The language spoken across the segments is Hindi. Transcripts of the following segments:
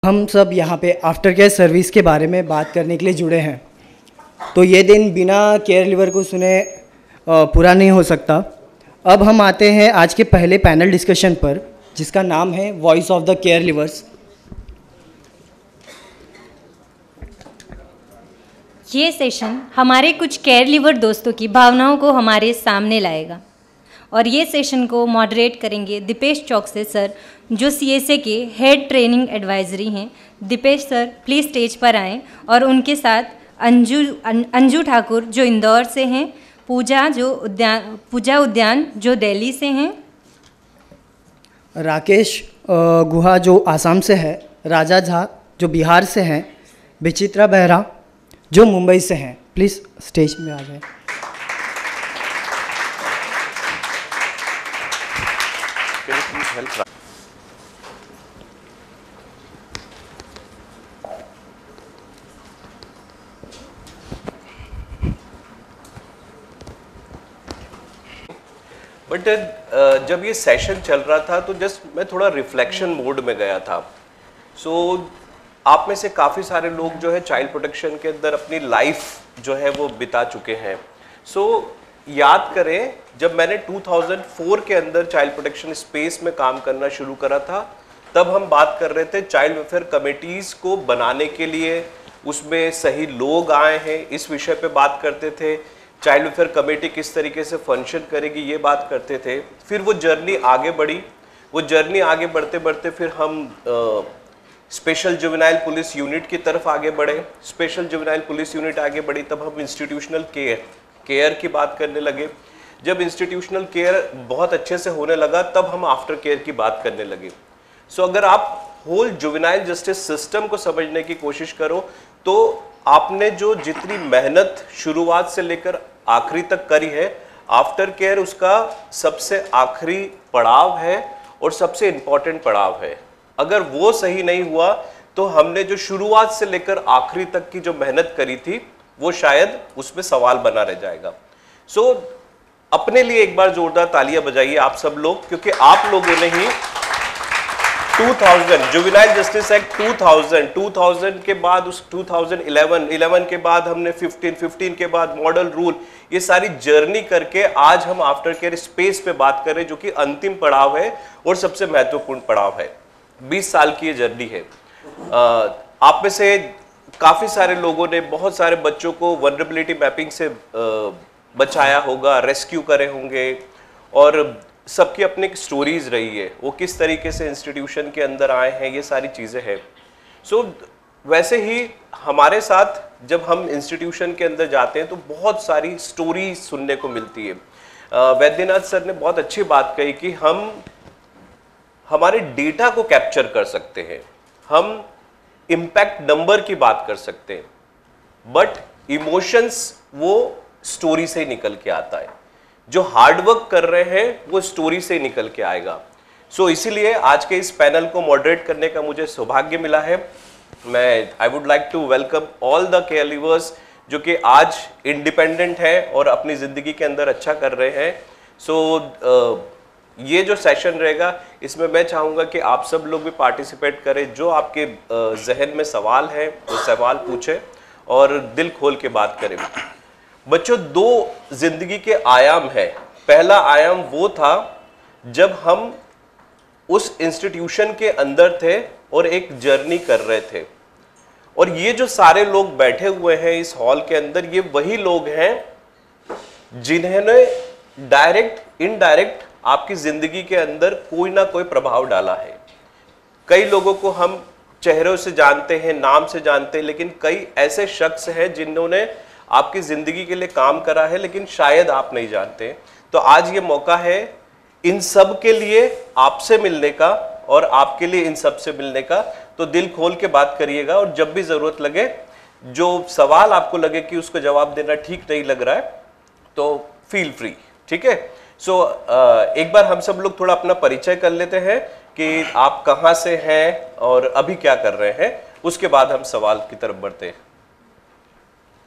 हम सब यहाँ पे आफ्टर केयर सर्विस के बारे में बात करने के लिए जुड़े हैं। तो ये दिन बिना केयर लिवर को सुने पूरा नहीं हो सकता। अब हम आते हैं आज के पहले पैनल डिस्कशन पर, जिसका नाम है voice of the care levers. ये सेशन हमारे कुछ केयर लिवर दोस्तों की भावनाओं को हमारे सामने लाएगा और ये सेशन को मॉडरेट करेंगे दीपेश चौकसे सर, जो CSA के हेड ट्रेनिंग एडवाइजरी हैं। दीपेश सर प्लीज़ स्टेज पर आएँ और उनके साथ अंजू ठाकुर जो इंदौर से हैं, पूजा उद्यान जो दिल्ली से हैं, राकेश गुहा जो आसाम से है, राजा झा जो बिहार से हैं, विचित्रा बेहरा जो मुंबई से हैं। प्लीज़ स्टेज में आ जाए। बट जब ये सेशन चल रहा था तो जस्ट मैं थोड़ा रिफ्लेक्शन मोड में गया था। सो आप में से काफ़ी सारे लोग जो है चाइल्ड प्रोटेक्शन के अंदर अपनी लाइफ जो है वो बिता चुके हैं। सो याद करें, जब मैंने 2004 के अंदर चाइल्ड प्रोटेक्शन स्पेस में काम करना शुरू करा था, तब हम बात कर रहे थे चाइल्ड वेलफेयर कमेटीज़ को बनाने के लिए उसमें सही लोग आए हैं, इस विषय पे बात करते थे। चाइल्ड वेलफेयर कमेटी किस तरीके से फंक्शन करेगी ये बात करते थे। फिर वो जर्नी आगे बढ़ी। वो जर्नी आगे बढ़ते बढ़ते फिर हम स्पेशल जुवेनाइल पुलिस यूनिट की तरफ आगे बढ़े। स्पेशल जुवेनाइल पुलिस यूनिट आगे बढ़ी, तब हम इंस्टीट्यूशनल केयर की बात करने लगे। जब इंस्टीट्यूशनल केयर बहुत अच्छे से होने लगा, तब हम आफ्टर केयर की बात करने लगे। सो अगर आप होल जुवेनाइल जस्टिस सिस्टम को समझने की कोशिश करो तो आपने जो जितनी मेहनत शुरुआत से लेकर आखिरी तक करी है, आफ्टर केयर उसका सबसे आखिरी पड़ाव है और सबसे इम्पॉर्टेंट पड़ाव है। अगर वो सही नहीं हुआ तो हमने जो शुरुआत से लेकर आखिरी तक की जो मेहनत करी थी वो शायद उसमें सवाल बना रह जाएगा। सो अपने लिए एक बार जोरदार तालियां बजाइए आप सब लोग, क्योंकि आप लोगों ने ही 2000 जुवेनाइल जस्टिस एक्ट 2000 के बाद उस 2011 के बाद हमने 15 के बाद मॉडल रूल, ये सारी जर्नी करके आज हम आफ्टर केयर स्पेस पे बात कर रहे हैं, जो कि अंतिम पड़ाव है और सबसे महत्वपूर्ण पड़ाव है। 20 साल की ये जर्नी है। आप में से काफ़ी सारे लोगों ने बहुत सारे बच्चों को वल्नरेबिलिटी मैपिंग से बचाया होगा, रेस्क्यू करे होंगे, और सबकी अपनी एक स्टोरीज रही है, वो किस तरीके से इंस्टीट्यूशन के अंदर आए हैं, ये सारी चीज़ें हैं। सो वैसे ही हमारे साथ जब हम इंस्टीट्यूशन के अंदर जाते हैं तो बहुत सारी स्टोरी सुनने को मिलती है। वैद्यनाथ सर ने बहुत अच्छी बात कही कि हम हमारे डेटा को कैप्चर कर सकते हैं, हम इम्पैक्ट नंबर की बात कर सकते हैं, बट इमोशंस वो स्टोरी से ही निकल के आता है। जो हार्डवर्क कर रहे हैं वो स्टोरी से ही निकल के आएगा। सो इसीलिए आज के इस पैनल को मॉडरेट करने का मुझे सौभाग्य मिला है। I would like to welcome all the care leavers जो कि आज इंडिपेंडेंट है और अपनी ज़िंदगी के अंदर अच्छा कर रहे हैं। सो ये जो सेशन रहेगा इसमें मैं चाहूँगा कि आप सब लोग भी पार्टिसिपेट करें। जो आपके जहन में सवाल है वो सवाल पूछें और दिल खोल के बात करें। बच्चों, दो जिंदगी के आयाम है। पहला आयाम वो था जब हम उस इंस्टीट्यूशन के अंदर थे और एक जर्नी कर रहे थे, और ये जो सारे लोग बैठे हुए हैं इस हॉल के अंदर, ये वही लोग हैं जिन्होंने डायरेक्ट इनडायरेक्ट आपकी जिंदगी के अंदर कोई ना कोई प्रभाव डाला है। कई लोगों को हम चेहरों से जानते हैं, नाम से जानते हैं, लेकिन कई ऐसे शख्स हैं जिन्होंने आपकी जिंदगी के लिए काम करा है लेकिन शायद आप नहीं जानते। तो आज ये मौका है इन सब के लिए आपसे मिलने का और आपके लिए इन सब से मिलने का। तो दिल खोल के बात करिएगा और जब भी जरूरत लगे, जो सवाल आपको लगे कि उसको जवाब देना ठीक नहीं लग रहा है, तो फील फ्री। ठीक है। सो एक बार हम सब लोग थोड़ा अपना परिचय कर लेते हैं कि आप कहाँ से हैं और अभी क्या कर रहे हैं, उसके बाद हम सवाल की तरफ बढ़ते हैं।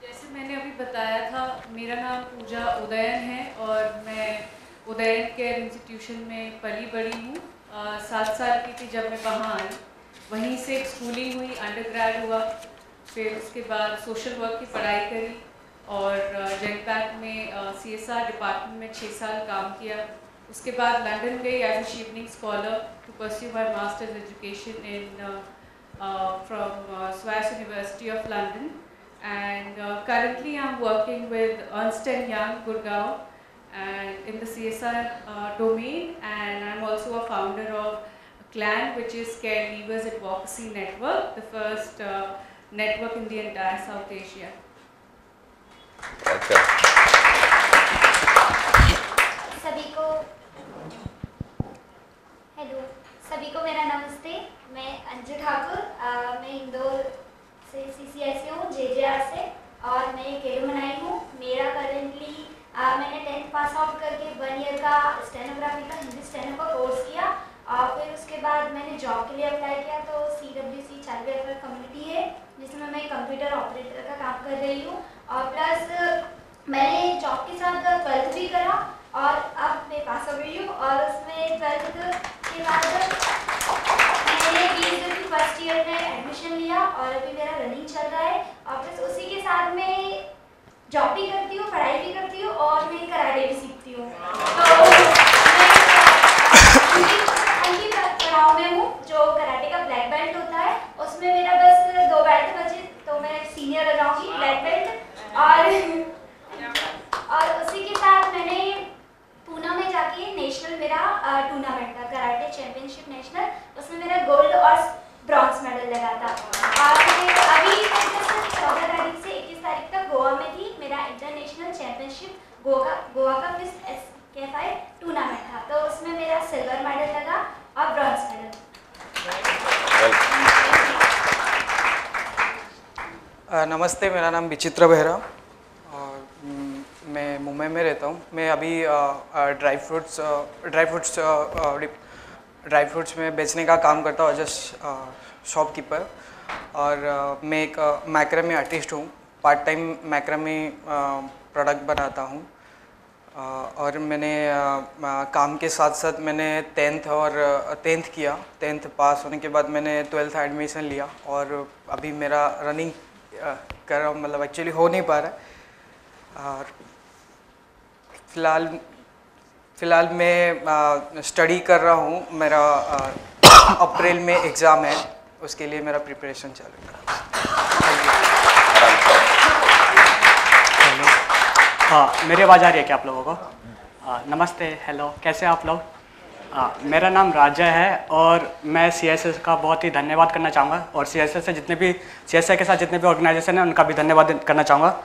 जैसे मैंने अभी बताया था, मेरा नाम पूजा उदयन है और मैं उदयन केयर इंस्टीट्यूशन में पली बड़ी हूँ। 7 साल की थी जब मैं वहाँ आई। वहीं से स्कूलिंग हुई, अंडरग्रेड हुआ, फिर उसके बाद सोशल वर्क की पढ़ाई करी और जेनपैक में CSR डिपार्टमेंट में 6 साल काम किया। उसके बाद लंदन गई as a Chevening scholar to pursue my masters education in from Swires University of London, and currently I'm working with Ernst & Young, Gurgaon, and in the CSR domain, and I'm also a founder of CLAN, which is Care Levers Advocacy Network, the first network in the entire South Asia. सभी को मेरा नमस्ते। मैं अंजू ठाकुर, मैं इंदौर से CCI से हूँ, JJR से, और मैं एक एलुमनाई हूँ। मेरा करेंटली मैंने 10th पास आउट करके 1 ईयर का स्टेनोग्राफी का हिंदी स्टेनो का कोर्स किया, और फिर उसके बाद मैंने जॉब के लिए अप्लाई किया। तो CWC चाइल्ड वेलफेयर कम्युनिटी है जिसमें मैं कंप्यूटर ऑपरेटर का काम कर रही हूँ, और प्लस मैंने जॉब के साथ 12th भी करा, और अब मैं पास हो गई हूँ। और उसमें 12th के बाद मैंने BSW की फर्स्ट ईयर में एडमिशन लिया, और अभी मेरा रनिंग चल रहा है। और प्लस उसी के साथ मैं जॉब भी करती हूँ, पढ़ाई भी करती हूँ, और मैं कराटे भी सीखती हूँ। तो मैं पढ़ाओ में हूँ, जो कराटे का ब्लैक बेल्ट होता है, उसमें मेरा बस 2 बेल्ट बचे, तो मैं सीनियर हो जाऊँगी ब्लैक बेल्ट। और उसी के साथ मैंने पूना में जाके नेशनल मेरा टूर्नामेंट था, कराटे चैंपियनशिप नेशनल, उसमें मेरा गोल्ड और ब्रॉन्ज मेडल लगा था। और अभी 14 तारीख से 21 तारीख तक गोवा में थी, मेरा इंटरनेशनल चैंपियनशिप गोवा का 5th SK5 टूर्नामेंट था, तो उसमें मेरा सिल्वर मेडल लगा और ब्रॉन्ज मेडल। नमस्ते, मेरा नाम विचित्र बेहरा और मैं मुंबई में रहता हूँ। मैं अभी ड्राई फ्रूट्स में बेचने का काम करता हूँ एज शॉपकीपर, और मैं एक मैक्रामी आर्टिस्ट हूँ। पार्ट टाइम मैक्रामी प्रोडक्ट बनाता हूँ, और मैंने काम के साथ साथ मैंने 10th किया। 10th पास होने के बाद मैंने 12th एडमिशन लिया, और अभी मेरा रनिंग कर रहा हूँ, मतलब एक्चुअली हो नहीं पा रहा है। और फ़िलहाल मैं स्टडी कर रहा हूँ। मेरा अप्रैल में एग्ज़ाम है, उसके लिए मेरा प्रिपरेशन चल रहा है। मेरी आवाज़ आ रही है क्या आप लोगों को? नमस्ते, हेलो, कैसे हैं आप लोग? मेरा नाम राजा है, और मैं CSI का बहुत ही धन्यवाद करना चाहूँगा, और CSI के साथ जितने भी ऑर्गेनाइजेशन हैं उनका भी धन्यवाद करना चाहूँगा।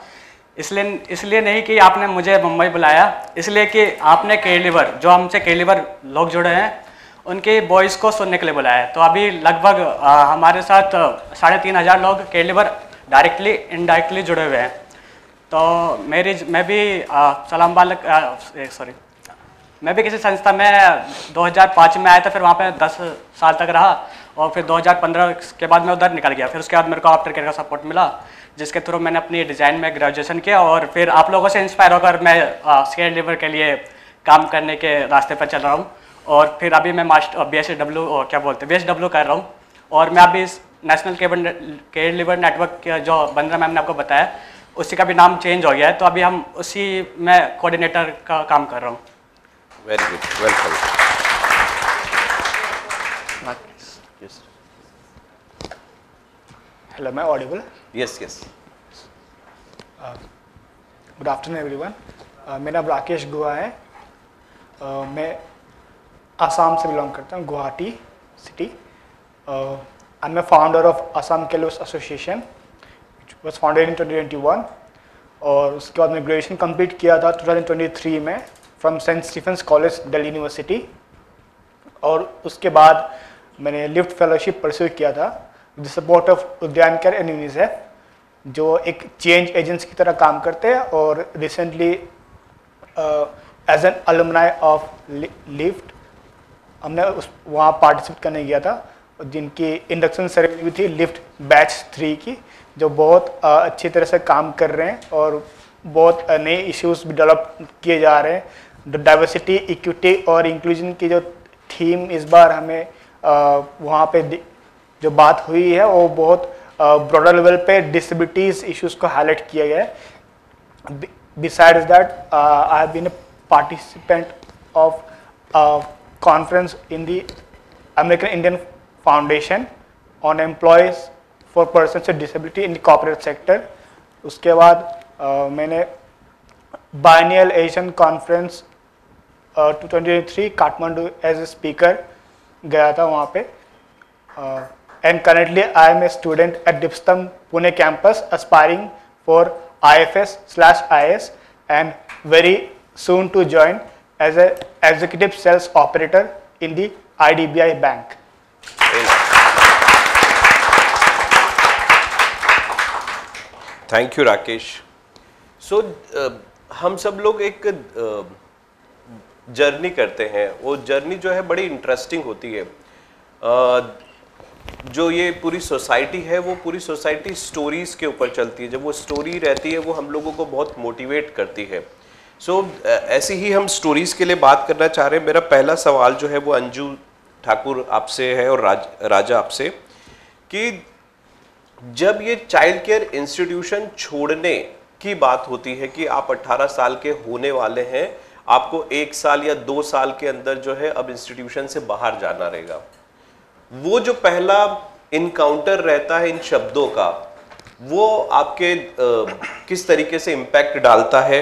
इसलिए नहीं कि आपने मुझे मुंबई बुलाया, इसलिए कि आपने केयर लिवर, जो हमसे केयर लिवर लोग जुड़े हैं, उनके वॉइस को सुनने के लिए बुलाया है। तो अभी लगभग हमारे साथ 3500 लोग केयर लिवर डायरेक्टली इनडायरेक्टली जुड़े हुए हैं। तो मैं भी किसी संस्था में 2005 में आया था, फिर वहाँ पे 10 साल तक रहा, और फिर 2015 के बाद मैं उधर निकल गया। फिर उसके बाद मेरे को आफ्टर केयर का सपोर्ट मिला, जिसके थ्रू मैंने अपनी डिज़ाइन में ग्रेजुएशन किया, और फिर आप लोगों से इंस्पायर होकर मैं केयर लिवर के लिए काम करने के रास्ते पर चल रहा हूँ। और फिर अभी मैं BSW कर रहा हूँ, और मैं अभी नेशनल केयर लिवर नेटवर्क जो बंद्रा मैम ने आपको बताया, उसी का भी नाम चेंज हो गया है। तो अभी हम उसी में कोऑर्डिनेटर का काम कर रहा हूँ। Very good, welcome. Hello, am I audible? Yes, yes. Good afternoon, everyone. मेरा नाम राकेश गुहा है। मैं आसाम से बिलोंग करता हूँ, Guwahati city. I'm a founder of Assam Kelos Association, which was founded in 2021. और उसके बाद मैं ग्रेजुएशन कंप्लीट किया था 2023 में from saint Stephen's college, Delhi university. और उसके बाद मैंने लिफ्ट फेलोशिप परस्यू किया था with support of Udayan care and UNICEF, जो एक चेंज एजेंट्स की तरह काम करते हैं। और recently as an alumni of lift हमने वहाँ पार्टिसिपेट करने गया था, जिनकी इंडक्शन सेरेमनी भी थी लिफ्ट बैच 3 की, जो बहुत अच्छी तरह से काम कर रहे हैं, और बहुत नए इश्यूज भी डेवलप किए जा रहे हैं। डाइवर्सिटी, इक्विटी और इंक्लूजन की जो थीम इस बार हमें वहाँ पे जो बात हुई है वो बहुत ब्रॉडर लेवल पे डिसेबिलिटीज इश्यूज को हाईलाइट किया गया है। Besides that I have been a participant of conference in the American Indian foundation on employees for person with disability in the corporate sector. उसके बाद मैंने biennial Asian conference 2023 Kathmandu as a speaker गया था वहाँ पे। And currently I am a student at Dipstam Pune campus aspiring for IFS/IAS and very soon to join as a executive sales operator in the IDBI bank. Thank you Rakesh. So हम सब लोग एक जर्नी करते हैं, वो जर्नी जो है बड़ी इंटरेस्टिंग होती है। जो ये पूरी सोसाइटी है वो पूरी सोसाइटी स्टोरीज़ के ऊपर चलती है। जब वो स्टोरी रहती है वो हम लोगों को बहुत मोटिवेट करती है। सो ऐसे ही हम स्टोरीज़ के लिए बात करना चाह रहे हैं। मेरा पहला सवाल जो है वो अंजू ठाकुर आपसे है और राजा आपसे, कि जब ये चाइल्ड केयर इंस्टीट्यूशन छोड़ने की बात होती है कि आप 18 साल के होने वाले हैं, आपको 1 साल या 2 साल के अंदर जो है अब इंस्टीट्यूशन से बाहर जाना रहेगा, वो जो पहला इनकाउंटर रहता है इन शब्दों का, वो आपके किस तरीके से इम्पैक्ट डालता है?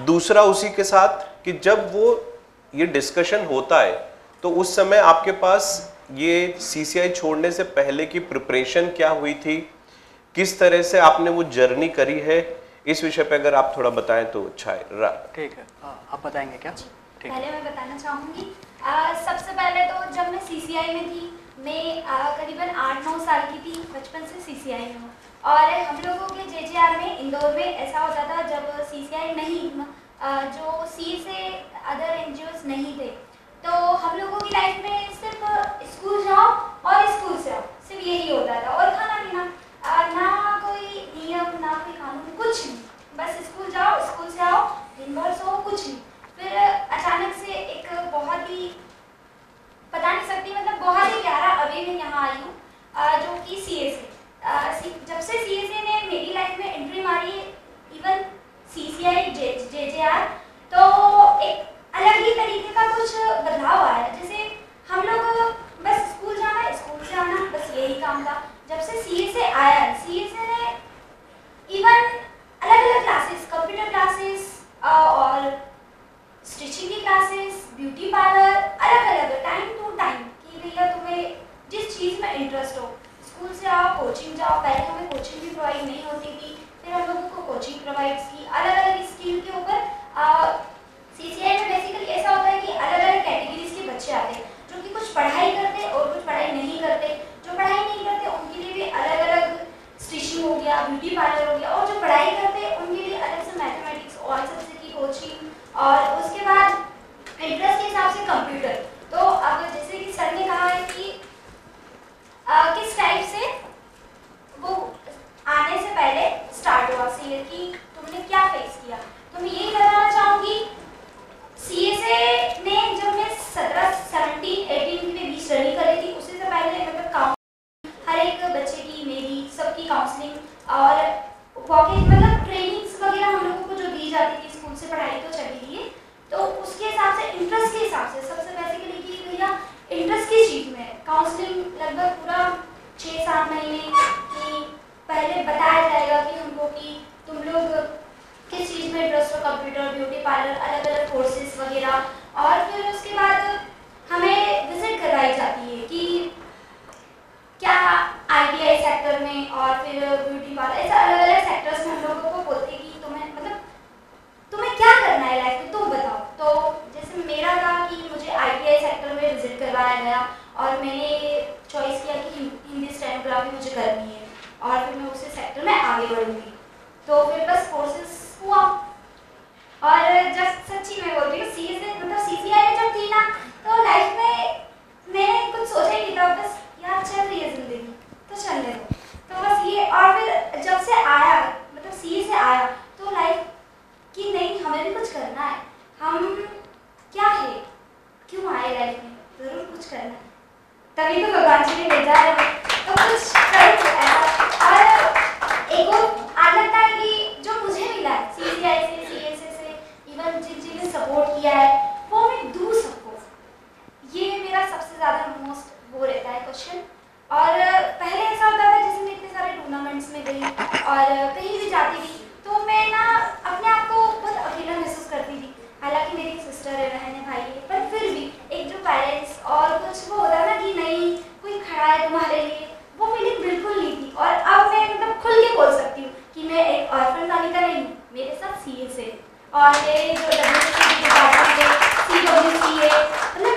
दूसरा उसी के साथ कि जब वो ये डिस्कशन होता है तो उस समय आपके पास ये CCI छोड़ने से पहले की प्रिपरेशन क्या हुई थी, किस तरह से आपने वो जर्नी करी है, इस विषय पे अगर आप थोड़ा बताएं तो अच्छा है। ठीक है, आप बताएंगे क्या? ठीक पहले मैं बताना चाहूँगी, सबसे पहले तो जब मैं CCI में थी, मैं करीबन 8-9 साल की थी, बचपन से CCI में हूँ। और हम लोगों के JJR में इंदौर में ऐसा होता था, जब CCI नहीं, जो C से अदर NGOs नहीं थे, तो हम लोगों की लाइफ में सिर्फ स्कूल जाओ और स्कूल से आओ, सिर्फ यही होता था। और खाना पीना, ना कोई नियम ना कोई कानून, कुछ नहीं, बस स्कूल जाओ स्कूल से आओ, दिन भर सो, कुछ नहीं। फिर अचानक से एक बहुत ही बता नहीं सकती, मतलब बहुत ही प्यारा अभी मैं यहाँ आई हूँ, जो कि CSA। जब से CSA ने मेरी लाइफ में एंट्री मारी, इवन CCI JJR, तो एक अलग ही तरीके का कुछ बदलाव आया। जैसे हम लोग बस स्कूल जाना, स्कूल से आना, बस यही काम था। जब से CSA आया, CSA ने इवन अलग अलग क्लासेस, कंप्यूटर क्लासेस और स्टिचिंग की क्लासेस, ब्यूटी पार्लर, अलग अलग टाइम टू टाइम, कि भैया तुम्हें जिस चीज़ में इंटरेस्ट हो, स्कूल से आओ, कोचिंग जाओ। पहले हमें कोचिंग भी प्रोवाइड नहीं होती थी, फिर हम लोगों को कोचिंग प्रोवाइड की अलग अलग स्किल के ऊपर। CCI में बेसिकली ऐसा होता है कि अलग अलग कैटेगरीज के बच्चे आते हैं, जो कि कुछ पढ़ाई करते और कुछ पढ़ाई नहीं करते। जो पढ़ाई नहीं करते उनके लिए भी अलग अलग स्टिचिंग हो गया, ब्यूटी पार्लर हो गया, और जो पढ़ाई करते हैं उनके लिए अलग से मैथमेटिक्स और सब्जेक्ट की कोचिंग, और उसके बाद इंटरेस्ट के हिसाब से कंप्यूटर। तो अब जैसे कि सर ने कहा है कि किस टाइप से वो आने से पहले स्टार्ट हुआ CSA, कि तुमने क्या फेस किया, तो मैं यही बताना चाहूँगी, CSA ने जब मैं 17-18 के बीच रनिंग कर रही थी, उससे से पहले मतलब हर एक बच्चे की, मेरी सबकी काउंसलिंग और वॉकिंग, मतलब ट्रेनिंग्स वगैरह हम लोगों को जो दी जाती थी, स्कूल से पढ़ाई तो चली गई है, तो उसके हिसाब से इंटरेस्ट के हिसाब से सबसे बेसिकली कि भैया इंटरेस्ट की चीज़ में काउंसलिंग लगभग पूरा 6-7 महीने की पहले बताया जाएगा कि हमको कि तुम लोग किस चीज़ में इंटरेस्ट हो, कंप्यूटर, ब्यूटी पार्लर, अलग अलग कोर्सेज वगैरह। और फिर उसके बाद हमें विजिट करवाई जाती है कि क्या ITI सेक्टर में और फिर ब्यूटी पार्लर, ऐसा अलग अलग सेक्टर्स में हम लोगों को बोलते हैं कि तुम्हें क्या करना है लाइफ में, तुम बताओ। तो जैसे मेरा था कि मुझे ITI सेक्टर में विजिट करवाया गया, और मैंने चॉइस किया कि हिंदी स्टेनोग्राफी मुझे करनी है, और फिर मैं उसी सेक्टर में आगे बढ़ूंगी। तो फिर बस कोर्सेज हुआ, और जब सच्ची में बोल रही हूँ, CSA मतलब CCI में जब थी ना, तो लाइफ में मैंने कुछ सोचा ही नहीं था, बस यार चल रही है जिंदगी तो चलने दो, तो बस ये। और फिर जब से आया, मतलब CSA आया, तो लाइफ कि नहीं हमें भी कुछ करना है, हम क्या है, क्यों आए लाइफ में, जरूर कुछ करना है। तभी तो भगवान जी ने भेजा और मेरे जो WCC डिपार्टमेंट है, CWC है, मतलब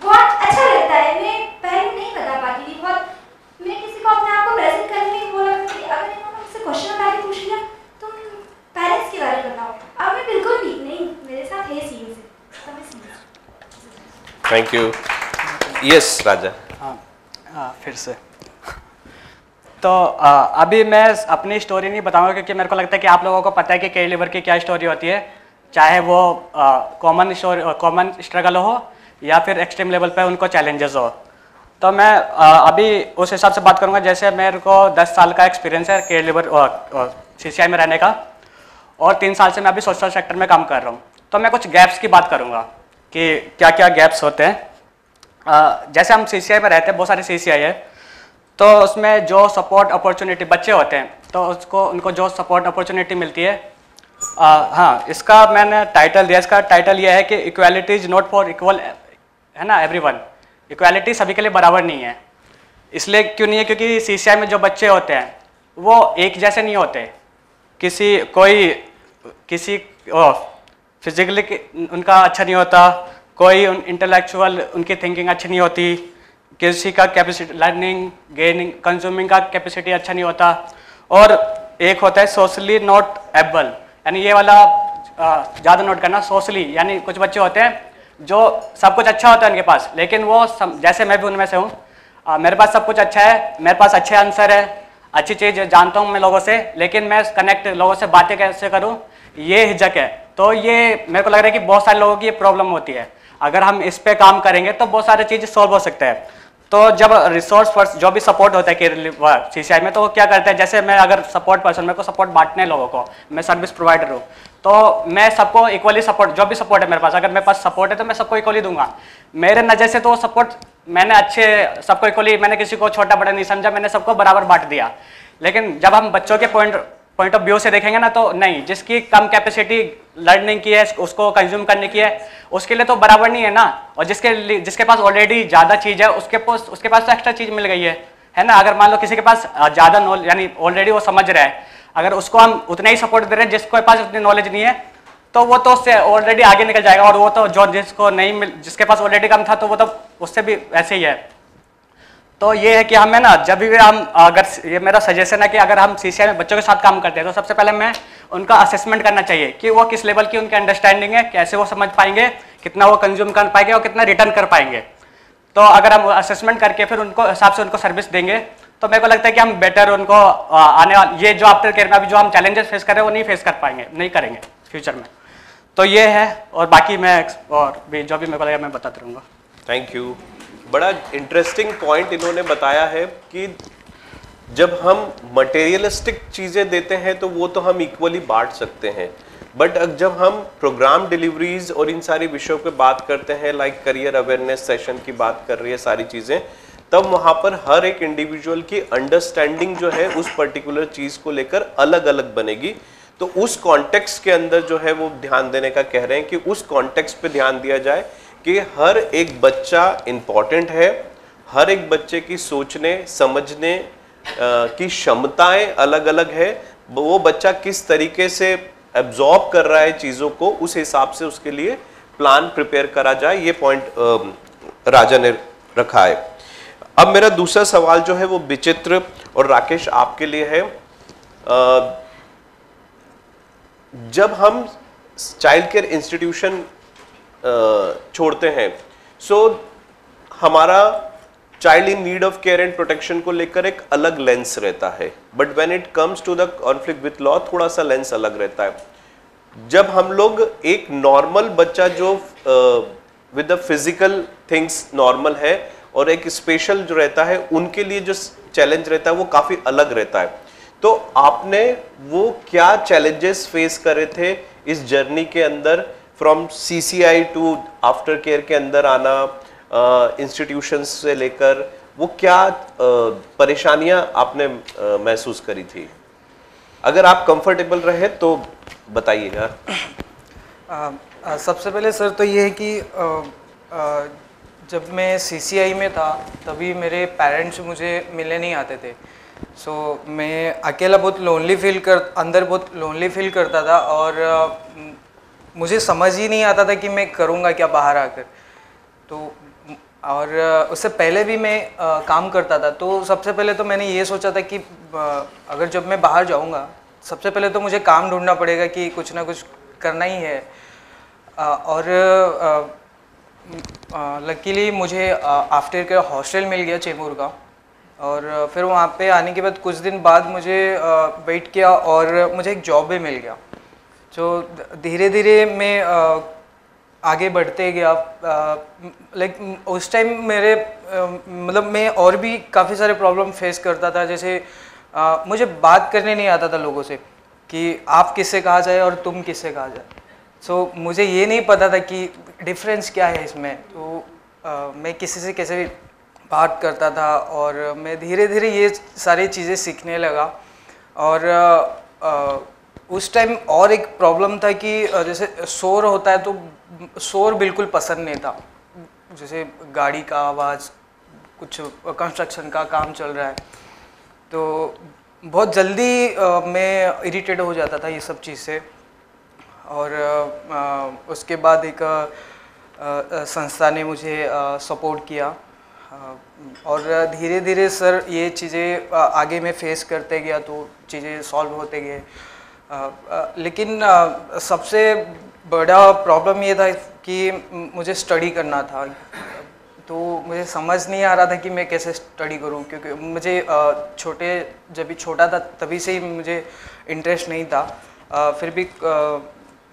बहुत अच्छा लगता है। मैं पहले नहीं बता पाती थी, बहुत मैं किसी को अपने आप को प्रेजेंट करने में वो लगता है कि अगर इन्होंने मुझसे क्वेश्चन उठा के पूछ लिया तुम पेरेंट्स के बारे में बताओ, अब मैं बिल्कुल ठीक नहीं, मेरे साथ है सीरियस है, मैं सीरियस। Thank you. यस राजा। हाँ फिर से तो अभी मैं अपनी स्टोरी नहीं बताऊंगा क्योंकि मेरे को लगता है कि आप लोगों को पता है कि केयर लिवर की क्या स्टोरी होती है, चाहे वो कॉमन स्ट्रगल हो या फिर एक्सट्रीम लेवल पे उनको चैलेंजेस हो। तो मैं अभी उस हिसाब से बात करूंगा। जैसे मेरे को 10 साल का एक्सपीरियंस है केयर लिवर CCI में रहने का, और 3 साल से मैं अभी सोशल सेक्टर में काम कर रहा हूँ। तो मैं कुछ गैप्स की बात करूँगा कि क्या क्या गैप्स होते हैं। जैसे हम CCI में रहते हैं, बहुत सारे CCI है, तो उसमें जो सपोर्ट अपॉर्चुनिटी बच्चे होते हैं तो उनको जो सपोर्ट अपॉर्चुनिटी मिलती है, हाँ इसका मैंने टाइटल दिया, इसका टाइटल ये है कि equality is not for equal, है ना, एवरीवन। इक्वालिटी सभी के लिए बराबर नहीं है। इसलिए क्यों नहीं है? क्योंकि CCI में जो बच्चे होते हैं वो एक जैसे नहीं होते। किसी फिजिकली उनका अच्छा नहीं होता, कोई इंटेलेक्चुअल उनकी थिंकिंग अच्छी नहीं होती, किसी का कैपेसिटी लर्निंग गेनिंग कंज्यूमिंग का कैपेसिटी अच्छा नहीं होता, और एक होता है सोशली नॉट एबल, यानी ये वाला ज़्यादा नोट करना, सोशली यानी कुछ बच्चे होते हैं जो सब कुछ अच्छा होता है उनके पास, लेकिन वो जैसे मैं भी उनमें से हूँ, मेरे पास सब कुछ अच्छा है, मेरे पास अच्छे आंसर है, अच्छी चीज़ जानता हूँ मैं लोगों से, लेकिन मैं कनेक्ट लोगों से बातें कैसे करूँ ये हिचक है। तो ये मेरे को लग रहा है कि बहुत सारे लोगों की ये प्रॉब्लम होती है। अगर हम इस पे काम करेंगे तो बहुत सारी चीज़ें सॉल्व हो सकते हैं। तो जब रिसोर्स पर्सन जो भी सपोर्ट होता है केयर CCI में, तो वो क्या करते हैं, जैसे मैं अगर सपोर्ट पर्सन, मेरे को सपोर्ट बांटने लोगों को, मैं सर्विस प्रोवाइडर हूँ, तो मैं सबको इक्वली सपोर्ट, जो भी सपोर्ट है मेरे पास, अगर मेरे पास सपोर्ट है तो मैं सबको इक्वली दूंगा। मेरे नज़र से तो सपोर्ट मैंने अच्छे सबको इक्वली, मैंने किसी को छोटा बड़ा नहीं समझा, मैंने सबको बराबर बांट दिया। लेकिन जब हम बच्चों के पॉइंट ऑफ व्यू से देखेंगे ना, तो नहीं, जिसकी कम कैपेसिटी लर्निंग की है, उसको कंज्यूम करने की है, उसके लिए तो बराबर नहीं है ना। और जिसके पास ऑलरेडी ज़्यादा चीज़ है उसके पास तो एक्स्ट्रा चीज़ मिल गई है ना। अगर मान लो किसी के पास ज़्यादा नॉलेज, यानी ऑलरेडी वो समझ रहा है, अगर उसको हम उतना ही सपोर्ट दे रहे हैं, जिसके पास उतनी नॉलेज नहीं है, तो वो तो उससे ऑलरेडी आगे निकल जाएगा। और वो तो जिसके पास ऑलरेडी कम था, तो वो तो उससे भी ऐसे ही है। तो ये है कि हमें ना, जब भी हम, अगर ये मेरा सजेशन है कि अगर हम CCI में बच्चों के साथ काम करते हैं, तो सबसे पहले मैं उनका असेसमेंट करना चाहिए कि वो किस लेवल की उनकी अंडरस्टैंडिंग है, कैसे वो समझ पाएंगे, कितना वो कंज्यूम कर पाएंगे और कितना रिटर्न कर पाएंगे। तो अगर हम असेसमेंट करके फिर उनको हिसाब से उनको सर्विस देंगे, तो मेरे को लगता है कि हम बेटर उनको आने वाले ये जो आफ्टर केयर में अभी जो हम चैलेंजेस फेस कर रहे हैं वो नहीं फेस कर पाएंगे, नहीं करेंगे फ्यूचर में। तो ये है, और बाकी मैं और भी जो भी मेरे को लगेगा मैं बताते रहूँगा। Thank you. बड़ा इंटरेस्टिंग पॉइंट इन्होंने बताया है कि जब हम मटेरियलिस्टिक चीज़ें देते हैं तो वो तो हम इक्वली बांट सकते हैं, बट जब हम प्रोग्राम डिलीवरीज और इन सारी विषयों पे बात करते हैं, लाइक करियर अवेयरनेस सेशन की बात कर रही है सारी चीज़ें, तब वहाँ पर हर एक इंडिविजुअल की अंडरस्टैंडिंग जो है उस पर्टिकुलर चीज़ को लेकर अलग अलग बनेगी। तो उस कॉन्टेक्स्ट के अंदर जो है वो ध्यान देने का कह रहे हैं कि उस कॉन्टेक्स्ट पे ध्यान दिया जाए कि हर एक बच्चा इम्पॉर्टेंट है, हर एक बच्चे की सोचने समझने की क्षमताएं अलग अलग है, वो बच्चा किस तरीके से एब्जॉर्ब कर रहा है चीज़ों को, उस हिसाब से उसके लिए प्लान प्रिपेयर करा जाए। ये पॉइंट राजा ने रखा है। अब मेरा दूसरा सवाल जो है वो विचित्र और राकेश आपके लिए है। जब हम चाइल्ड केयर इंस्टीट्यूशन छोड़ते हैं, सो हमारा child in need of care and protection को लेकर एक अलग लेंस रहता है, but when it comes to the conflict with law थोड़ा सा लेंस अलग रहता है। जब हम लोग एक नॉर्मल बच्चा जो with the physical things normal है और एक स्पेशल जो रहता है, उनके लिए जो चैलेंज रहता है वो काफ़ी अलग रहता है। तो आपने वो क्या चैलेंजेस फेस करे थे इस जर्नी के अंदर, from CCI to after care के अंदर आना, इंस्टीट्यूशंस से लेकर, वो क्या परेशानियां आपने महसूस करी थी? अगर आप कंफर्टेबल रहे तो बताइएगा। सबसे पहले सर तो ये है कि जब मैं CCI में था तभी मेरे पेरेंट्स मुझे मिलने नहीं आते थे। सो मैं अकेला बहुत अंदर बहुत लोनली फील करता था, और मुझे समझ ही नहीं आता था कि मैं करूँगा क्या बाहर आकर। तो और उससे पहले भी मैं काम करता था, तो सबसे पहले तो मैंने ये सोचा था कि अगर जब मैं बाहर जाऊँगा सबसे पहले तो मुझे काम ढूंढना पड़ेगा कि कुछ ना कुछ करना ही है। और लकीली मुझे आफ्टर के हॉस्टल मिल गया चेंबूर का, और फिर वहाँ पे आने के बाद कुछ दिन बाद मुझे वेट किया और मुझे एक जॉब भी मिल गया। तो धीरे धीरे मैं आगे बढ़ते गया। लाइक उस टाइम मेरे मतलब मैं और भी काफ़ी सारे प्रॉब्लम फेस करता था। जैसे मुझे बात करने नहीं आता था लोगों से कि आप किससे कहा जाए और तुम किससे कहा जाए। सो मुझे ये नहीं पता था कि डिफरेंस क्या है इसमें। तो मैं किसी से कैसे भी बात करता था, और मैं धीरे धीरे ये सारी चीज़ें सीखने लगा। और उस टाइम और एक प्रॉब्लम था कि जैसे शोर होता है तो शोर बिल्कुल पसंद नहीं था। जैसे गाड़ी का आवाज़, कुछ कंस्ट्रक्शन का काम चल रहा है, तो बहुत जल्दी मैं इरिटेट हो जाता था ये सब चीज़ से। और उसके बाद एक संस्था ने मुझे सपोर्ट किया, और धीरे धीरे सर ये चीज़ें आगे मैं फेस करते गया तो चीज़ें सॉल्व होते गए। लेकिन सबसे बड़ा प्रॉब्लम ये था कि मुझे स्टडी करना था, तो मुझे समझ नहीं आ रहा था कि मैं कैसे स्टडी करूं, क्योंकि मुझे जब भी छोटा था तभी से ही मुझे इंटरेस्ट नहीं था। फिर भी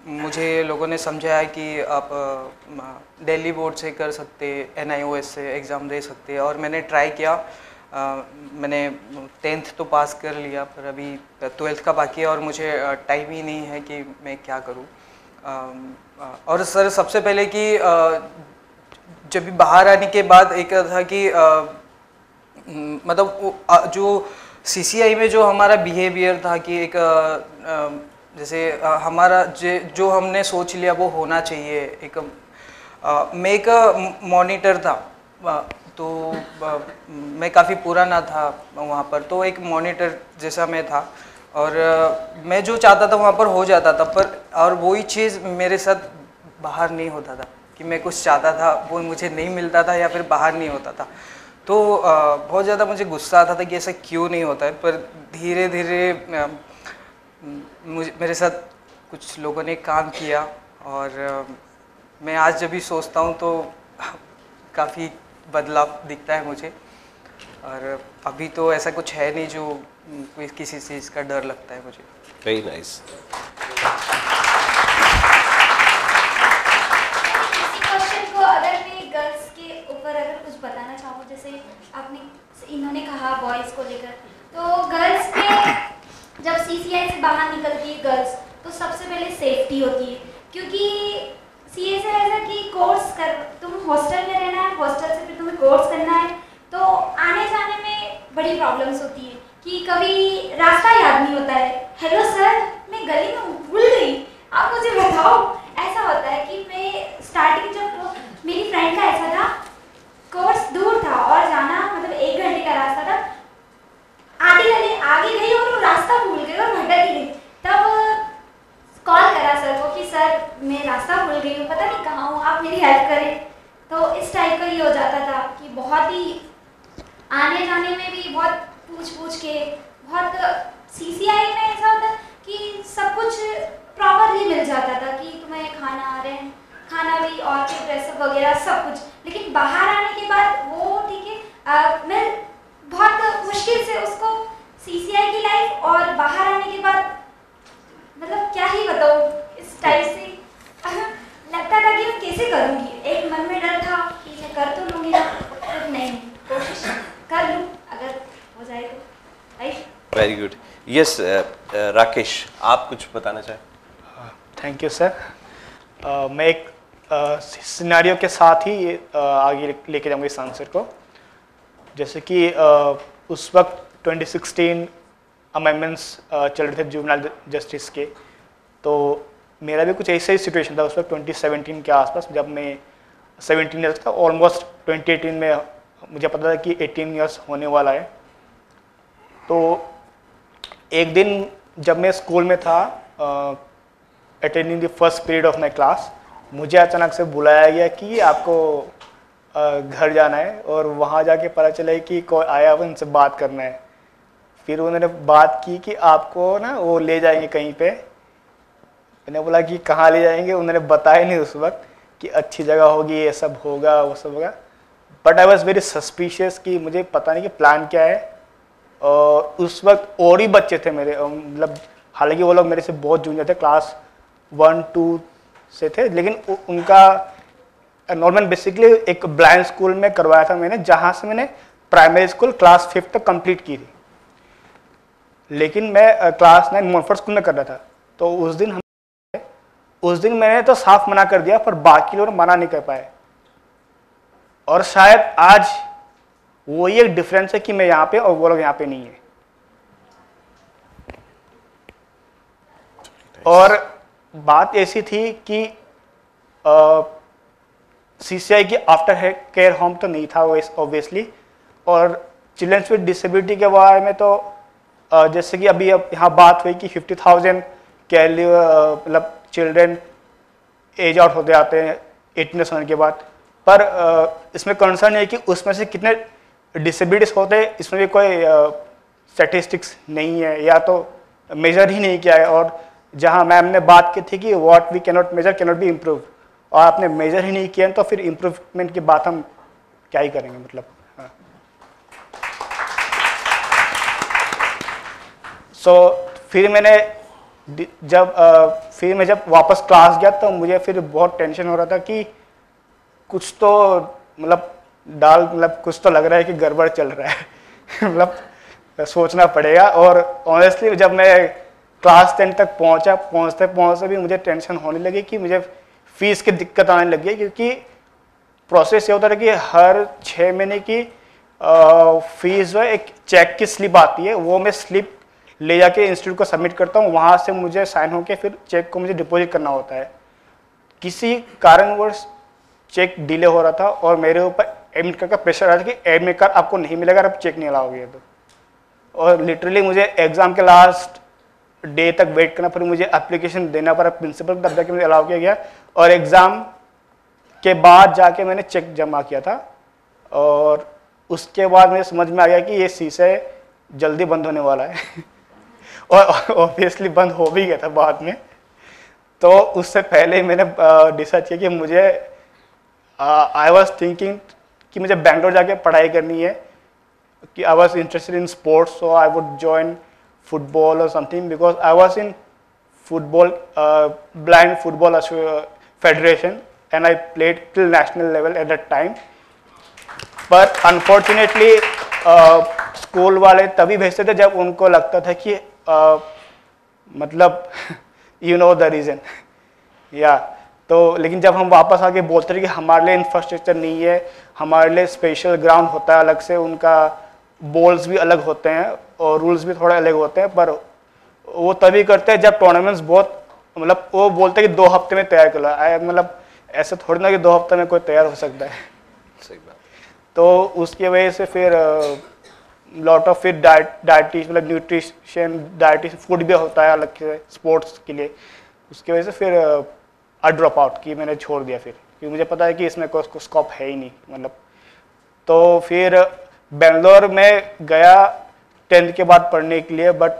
मुझे लोगों ने समझाया कि आप दिल्ली बोर्ड से कर सकते, NIOS से एग्ज़ाम दे सकते, और मैंने ट्राई किया। मैंने 10th तो पास कर लिया, पर अभी 12th का बाकी है और मुझे टाइम ही नहीं है कि मैं क्या करूं। और सर सबसे पहले कि जब भी बाहर आने के बाद एक था कि मतलब जो CCI में जो हमारा बिहेवियर था कि एक जैसे हमारा जो हमने सोच लिया वो होना चाहिए। एक मैं एक मॉनिटर था, तो मैं काफ़ी पुराना था वहाँ पर, तो एक मॉनिटर जैसा मैं था, और मैं जो चाहता था वहाँ पर हो जाता था। पर और वही चीज़ मेरे साथ बाहर नहीं होता था कि मैं कुछ चाहता था वो मुझे नहीं मिलता था या फिर बाहर नहीं होता था। तो बहुत ज़्यादा मुझे गुस्सा आता था कि ऐसा क्यों नहीं होता है। पर धीरे धीरे मेरे साथ कुछ लोगों ने काम किया, और मैं आज जब भी सोचता हूँ तो काफ़ी बदलाव दिखता है मुझे। और अभी तो ऐसा कुछ है नहीं जो किसी चीज़ का डर लगता है मुझे। Very nice. बताना चाहूँ, जैसे आपने इन्होंने कहा बॉयज़ को लेकर, तो गर्ल्स में जब CCI से बाहर निकलती है गर्ल्स, तो सबसे पहले सेफ्टी होती है, क्योंकि CA से ऐसा कि कोर्स कर, तुम हॉस्टल में रहना है, हॉस्टल से फिर तुम्हें कोर्स करना है, तो आने जाने में बड़ी प्रॉब्लम्स होती है कि कभी रास्ता याद नहीं होता है। हेलो सर, मैं गली में भूल गई, आप मुझे बताओ। ऐसा होता है कि मैं स्टार्टिंग जब मेरी फ्रेंड का ऐसा था, कोर्स दूर था और जाना मतलब 1 घंटे का रास्ता था, आधी गली आगे गई और वो रास्ता भूल गई और भटक गई। तब कॉल करा सर को कि सर मैं रास्ता भूल गई हूँ, पता नहीं कहाँ हूँ, आप मेरी हेल्प करें। तो इस टाइप का ये हो जाता था कि बहुत ही आने जाने में भी बहुत पूछ के, बहुत CCI में ऐसा होता कि सब कुछ प्रॉपरली मिल जाता था कि तुम्हें खाना भी और फिर ड्रेसअप वगैरह सब कुछ। लेकिन बाहर आने के बाद वो ठीक है, मैं बहुत मुश्किल से उसको CCI की लाइफ और बाहर आने के बाद मतलब क्या ही बताऊँ, इस टाइप से लगता था कि मैं कैसे करूँगी। एक मन में डर था कि मैं कर तो लूँगी ना, फिर नहीं, कोशिश कर लूँ अगर हो जाए तो। Right, very good. Yes Rakesh, आप कुछ बताना चाहें? Thank you sir. मैं एक सिनेरियो के साथ ही आगे लेके जाऊँगा इस आंसर को। जैसे कि उस वक्त 2016 अमेंडमेंट्स चल रहे थे जुवेनाइल जस्टिस के, तो मेरा भी कुछ ऐसा ही सिचुएशन था उस वक्त 2017 के आसपास, जब मैं 17 ईयर्स था। ऑलमोस्ट 2018 में मुझे पता था कि 18 ईयर्स होने वाला है। तो एक दिन जब मैं स्कूल में था, attending the first period of my class, मुझे अचानक से बुलाया गया कि आपको घर जाना है, और वहाँ जाके पता चला कि कोई आया हुआ उनसे बात करना है। फिर उन्होंने बात की कि आपको ना वो ले जाएंगे कहीं पे। मैंने बोला कि कहाँ ले जाएंगे, उन्होंने बताया नहीं उस वक्त कि अच्छी जगह होगी, ये सब होगा वो सब होगा। But I was very suspicious कि मुझे पता नहीं कि प्लान क्या है। और उस वक्त और ही बच्चे थे मेरे, मतलब हालांकि वो लोग मेरे से बहुत जूनियर थे, क्लास 1-2 से थे, लेकिन उनका नॉर्मल बेसिकली एक ब्लाइंड स्कूल में करवाया था मैंने, जहाँ से मैंने प्राइमरी स्कूल क्लास 5 तक कंप्लीट की थी। लेकिन मैं क्लास 9 मोनफोर्ड स्कूल में कर रहा था। तो उस दिन मैंने तो साफ मना कर दिया, पर बाकी लोग मना नहीं कर पाए। और शायद आज वही एक डिफरेंस है कि मैं यहाँ पे और वो लोग यहाँ पे नहीं है। और बात ऐसी थी कि CCI की आफ्टर केयर होम तो नहीं था ऑब्वियसली, और चिल्ड्रंस विद डिसेबिलिटी के बारे में तो जैसे कि अभी अब यहाँ बात हुई कि 50,000 केयर मतलब चिल्ड्रन एज आउट होते आते हैं 18 होने के बाद, पर इसमें कंसर्न है कि उसमें से कितने डिसेबिलिटीज होते हैं, इसमें भी कोई स्टैटिस्टिक्स नहीं है, या तो मेजर ही नहीं किया है। और जहाँ मैम ने बात की थी कि what we cannot measure cannot be improve, और आपने मेजर ही नहीं किया तो फिर इम्प्रूवमेंट की बात हम क्या ही करेंगे, मतलब। हाँ। फिर मैं जब वापस क्लास गया तो मुझे फिर बहुत टेंशन हो रहा था कि कुछ तो मतलब कुछ तो लग रहा है कि गड़बड़ चल रहा है मतलब सोचना पड़ेगा। और ऑनेस्टली जब मैं क्लास 10 तक पहुंचते भी मुझे टेंशन होने लगी कि मुझे फीस की दिक्कत आने लगी, क्योंकि प्रोसेस ये होता है कि हर 6 महीने की फीस जो है एक चेक की स्लिप आती है, वो मैं स्लिप ले जाके इंस्टीट्यूट को सबमिट करता हूँ, वहाँ से मुझे साइन होके फिर चेक को मुझे डिपॉजिट करना होता है। किसी कारणवश चेक डिले हो रहा था और मेरे ऊपर एडमिट कार्ड का प्रेशर आ रहा था कि एडमिट कार्ड आपको नहीं मिलेगा अगर आप चेक नहीं लाओगे तो। और लिटरली मुझे एग्जाम के लास्ट डे तक वेट करना पड़ा, मुझे एप्लीकेशन देना पड़ा प्रिंसिपल, तब जाके मुझे अलाउ किया गया। और एग्ज़ाम के बाद जाके मैंने चेक जमा किया था, और उसके बाद मुझे समझ में आ गया कि ये शीशे जल्दी बंद होने वाला है और ऑब्वियसली बंद हो भी गया था बाद में। तो उससे पहले मैंने डिसाइड किया कि मुझे आई वॉज थिंकिंग कि मुझे बैंगलोर जाके पढ़ाई करनी है, कि I was interested in sports, so I would join football or something, because I was in football, blind football federation, and I played till national level at that time. But unfortunately school वाले तभी भेजते थे जब उनको लगता था कि मतलब you know the reason, या तो लेकिन जब हम वापस आके बोलते थे कि हमारे लिए इंफ्रास्ट्रक्चर नहीं है, हमारे लिए स्पेशल ग्राउंड होता है अलग से, उनका बॉल्स भी अलग होते हैं और रूल्स भी थोड़े अलग होते हैं, पर वो तभी करते हैं जब टूर्नामेंट्स बहुत, मतलब वो बोलते हैं कि 2 हफ्ते में तैयार कर लो। मतलब ऐसे थोड़ी ना कि 2 हफ्ते में कोई तैयार हो सकता है। सही बात। तो उसकी वजह से फिर लॉट ऑफ फिर डाइटिशियन, मतलब न्यूट्रिशन डाइटिशियन फूड भी होता है अलग से स्पोर्ट्स के लिए, उसकी वजह से फिर आई ड्रॉप आउट की, मैंने छोड़ दिया फिर, क्योंकि मुझे पता है कि इसमें कोई स्कोप है ही नहीं मतलब। तो फिर बेंगलोर में गया 10th के बाद पढ़ने के लिए, बट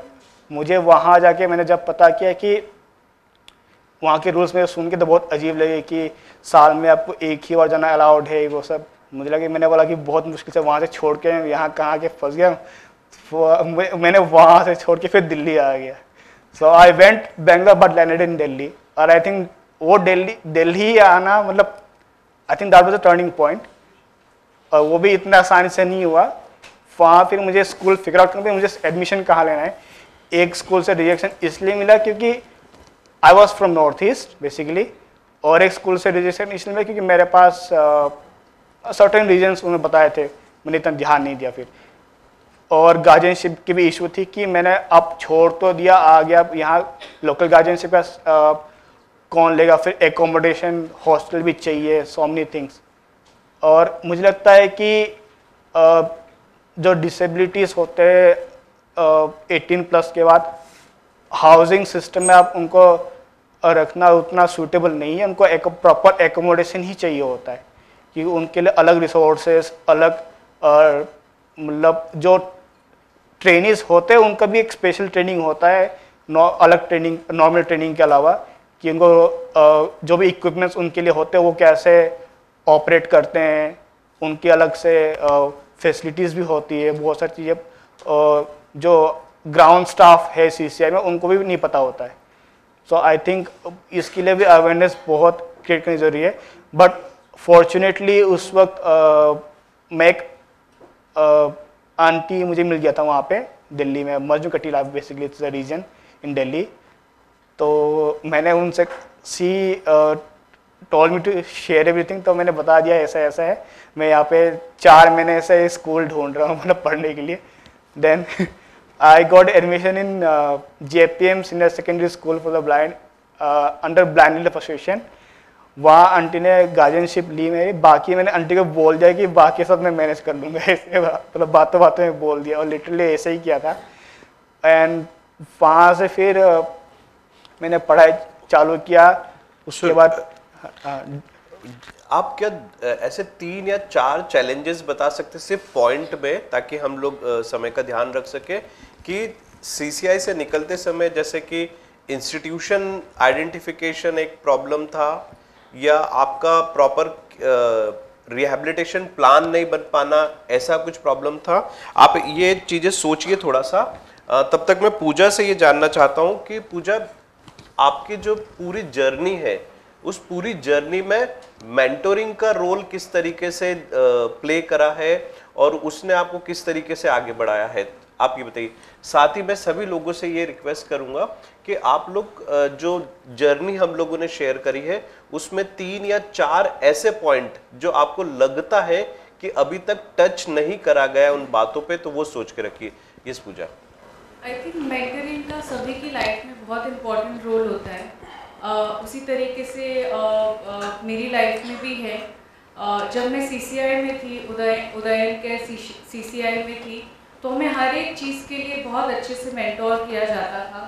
मुझे वहाँ जाके मैंने जब पता किया कि वहाँ के रूल्स में सुन के तो बहुत अजीब लगे कि साल में आपको 1 ही बार जाना अलाउड है, वो सब मुझे लगे, मैंने बोला कि बहुत मुश्किल से वहाँ से छोड़ के यहाँ कहाँ के फंस गया। मैंने वहाँ से छोड़ के फिर दिल्ली आ गया। So I went Bangalore but landed in Delhi, और आई थिंक वो दिल्ली आना मतलब I think that was a turning point, और वो भी इतना आसानी से नहीं हुआ। वहाँ फिर मुझे स्कूल फिगर आउट करना, मुझे एडमिशन कहाँ लेना है। एक स्कूल से रिजेक्शन इसलिए मिला क्योंकि I was from north east basically, और एक स्कूल से रिजेक्शन इसलिए मिला क्योंकि मेरे पास सर्टेन रीजन्स उन्होंने बताए थे, मैंने इतना ध्यान नहीं दिया फिर। और गार्जियनशिप की भी इशू थी कि मैंने अब छोड़ तो दिया, आ गया यहाँ लोकल गार्जियनशिप का कौन लेगा, फिर एकोमोडेशन हॉस्टल भी चाहिए, सो मेनी थिंग्स। और मुझे लगता है कि जो डिसेबिलिटीज़ होते हैं 18+ के बाद हाउसिंग सिस्टम में आप उनको रखना उतना सूटेबल नहीं है, उनको एक प्रॉपर एकोमोडेशन ही चाहिए होता है, कि उनके लिए अलग रिसोर्सेस, अलग मतलब जो ट्रेनिंग्स होते हैं उनका भी एक स्पेशल ट्रेनिंग होता है, अलग ट्रेनिंग नॉर्मल ट्रेनिंग के अलावा, कि उनको जो भी इक्विपमेंट्स उनके लिए होते हैं वो कैसे ऑपरेट करते हैं, उनकी अलग से फैसिलिटीज़ भी होती है, बहुत सारी चीज़ें जो ग्राउंड स्टाफ है CCI में उनको भी नहीं पता होता है। सो आई थिंक इसके लिए भी अवेयरनेस बहुत क्रिएट करनी ज़रूरी है। बट फॉर्चुनेटली उस वक्त मैं एक आंटी मुझे मिल गया था वहाँ पे दिल्ली में, Majnu Ka Tilla basically it's a region in Delhi. तो मैंने उनसे told me to share everything, तो मैंने बता दिया ऐसा ऐसा है, मैं यहाँ पे 4 महीने से स्कूल ढूंढ रहा हूँ मतलब पढ़ने के लिए। Then I got admission in JPM senior secondary school for the blind under blind association. वहाँ आंटी ने गार्जियनशिप ली मेरी, बाकी मैंने आंटी को बोल दिया कि बाकी सब मैं मैनेज कर लूँगा, ऐसे मतलब बातों बातों में बोल दिया, और लिटरली ऐसे ही किया था। एंड वहाँ से फिर मैंने पढ़ाई चालू किया। उसके बाद आप क्या ऐसे 3 या 4 चैलेंजेस बता सकते सिर्फ पॉइंट में, ताकि हम लोग समय का ध्यान रख सके, कि CCI से निकलते समय जैसे कि इंस्टीट्यूशन आइडेंटिफिकेशन एक प्रॉब्लम था, या आपका प्रॉपर रिहैबिलिटेशन प्लान नहीं बन पाना, ऐसा कुछ प्रॉब्लम था? आप ये चीज़ें सोचिए थोड़ा सा। तब तक मैं पूजा से ये जानना चाहता हूँ कि पूजा, आपकी जो पूरी जर्नी है उस पूरी जर्नी में मेंटोरिंग का रोल किस तरीके से प्ले करा है और उसने आपको किस तरीके से आगे बढ़ाया है, आप ये बताइए। साथ ही मैं सभी लोगों से ये रिक्वेस्ट करूंगा कि आप लोग जो जर्नी हम लोगों ने शेयर करी है उसमें 3 या 4 ऐसे पॉइंट जो आपको लगता है कि अभी तक टच नहीं करा गया उन बातों पे, तो वो सोच के रखिए। Yes Puja. I think mentoring का सभी की लाइफ में बहुत इम्पोर्टेंट रोल होता है। उसी तरीके से मेरी लाइफ में भी है। जब मैं CCI में थी, उदयन के CCI में थी, तो हमें हर एक चीज़ के लिए बहुत अच्छे से मेंटोर किया जाता था,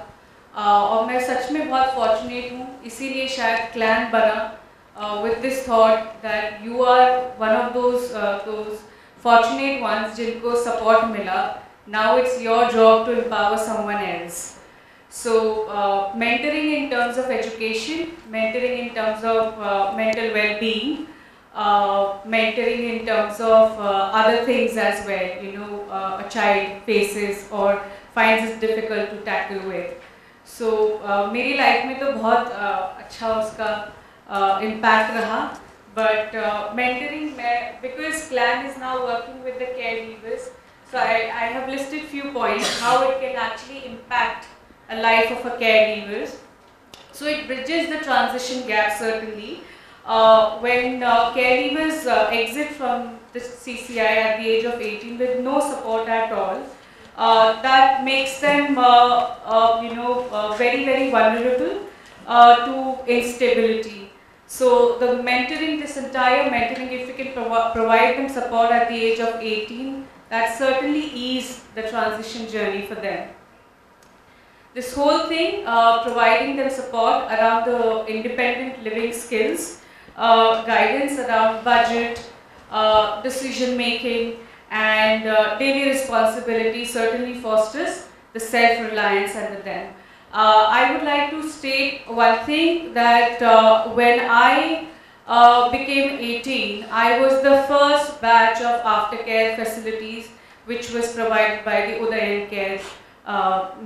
और मैं सच में बहुत फॉर्चुनेट हूँ, इसीलिए शायद क्लैन बना with this thought that you are one of those fortunate ones जिनको सपोर्ट मिला। Now it's your job to empower someone else. So mentoring in terms of education, mentoring in terms of mental well-being, mentoring in terms of other things as well, you know, a child faces or finds it difficult to tackle with. So मेरी लाइफ में तो बहुत अच्छा उसका impact रहा, but mentoring में, because CLAN is now working with the caregivers, so I have listed few points how it can actually impact a life of a caregiver. So it bridges the transition gap certainly. When caregivers exit from the CCI at the age of 18 with no support at all, that makes them very very vulnerable to instability. So the mentoring, this entire mentoring, if we can provide them support at the age of 18, that certainly ease the transition journey for them. This whole thing, providing them support around the independent living skills, guidance around budget, decision making, and daily responsibility certainly fosters the self-reliance under them. I would like to state one thing, that when I became 18, I was the first batch of aftercare facilities which was provided by the Udayan Care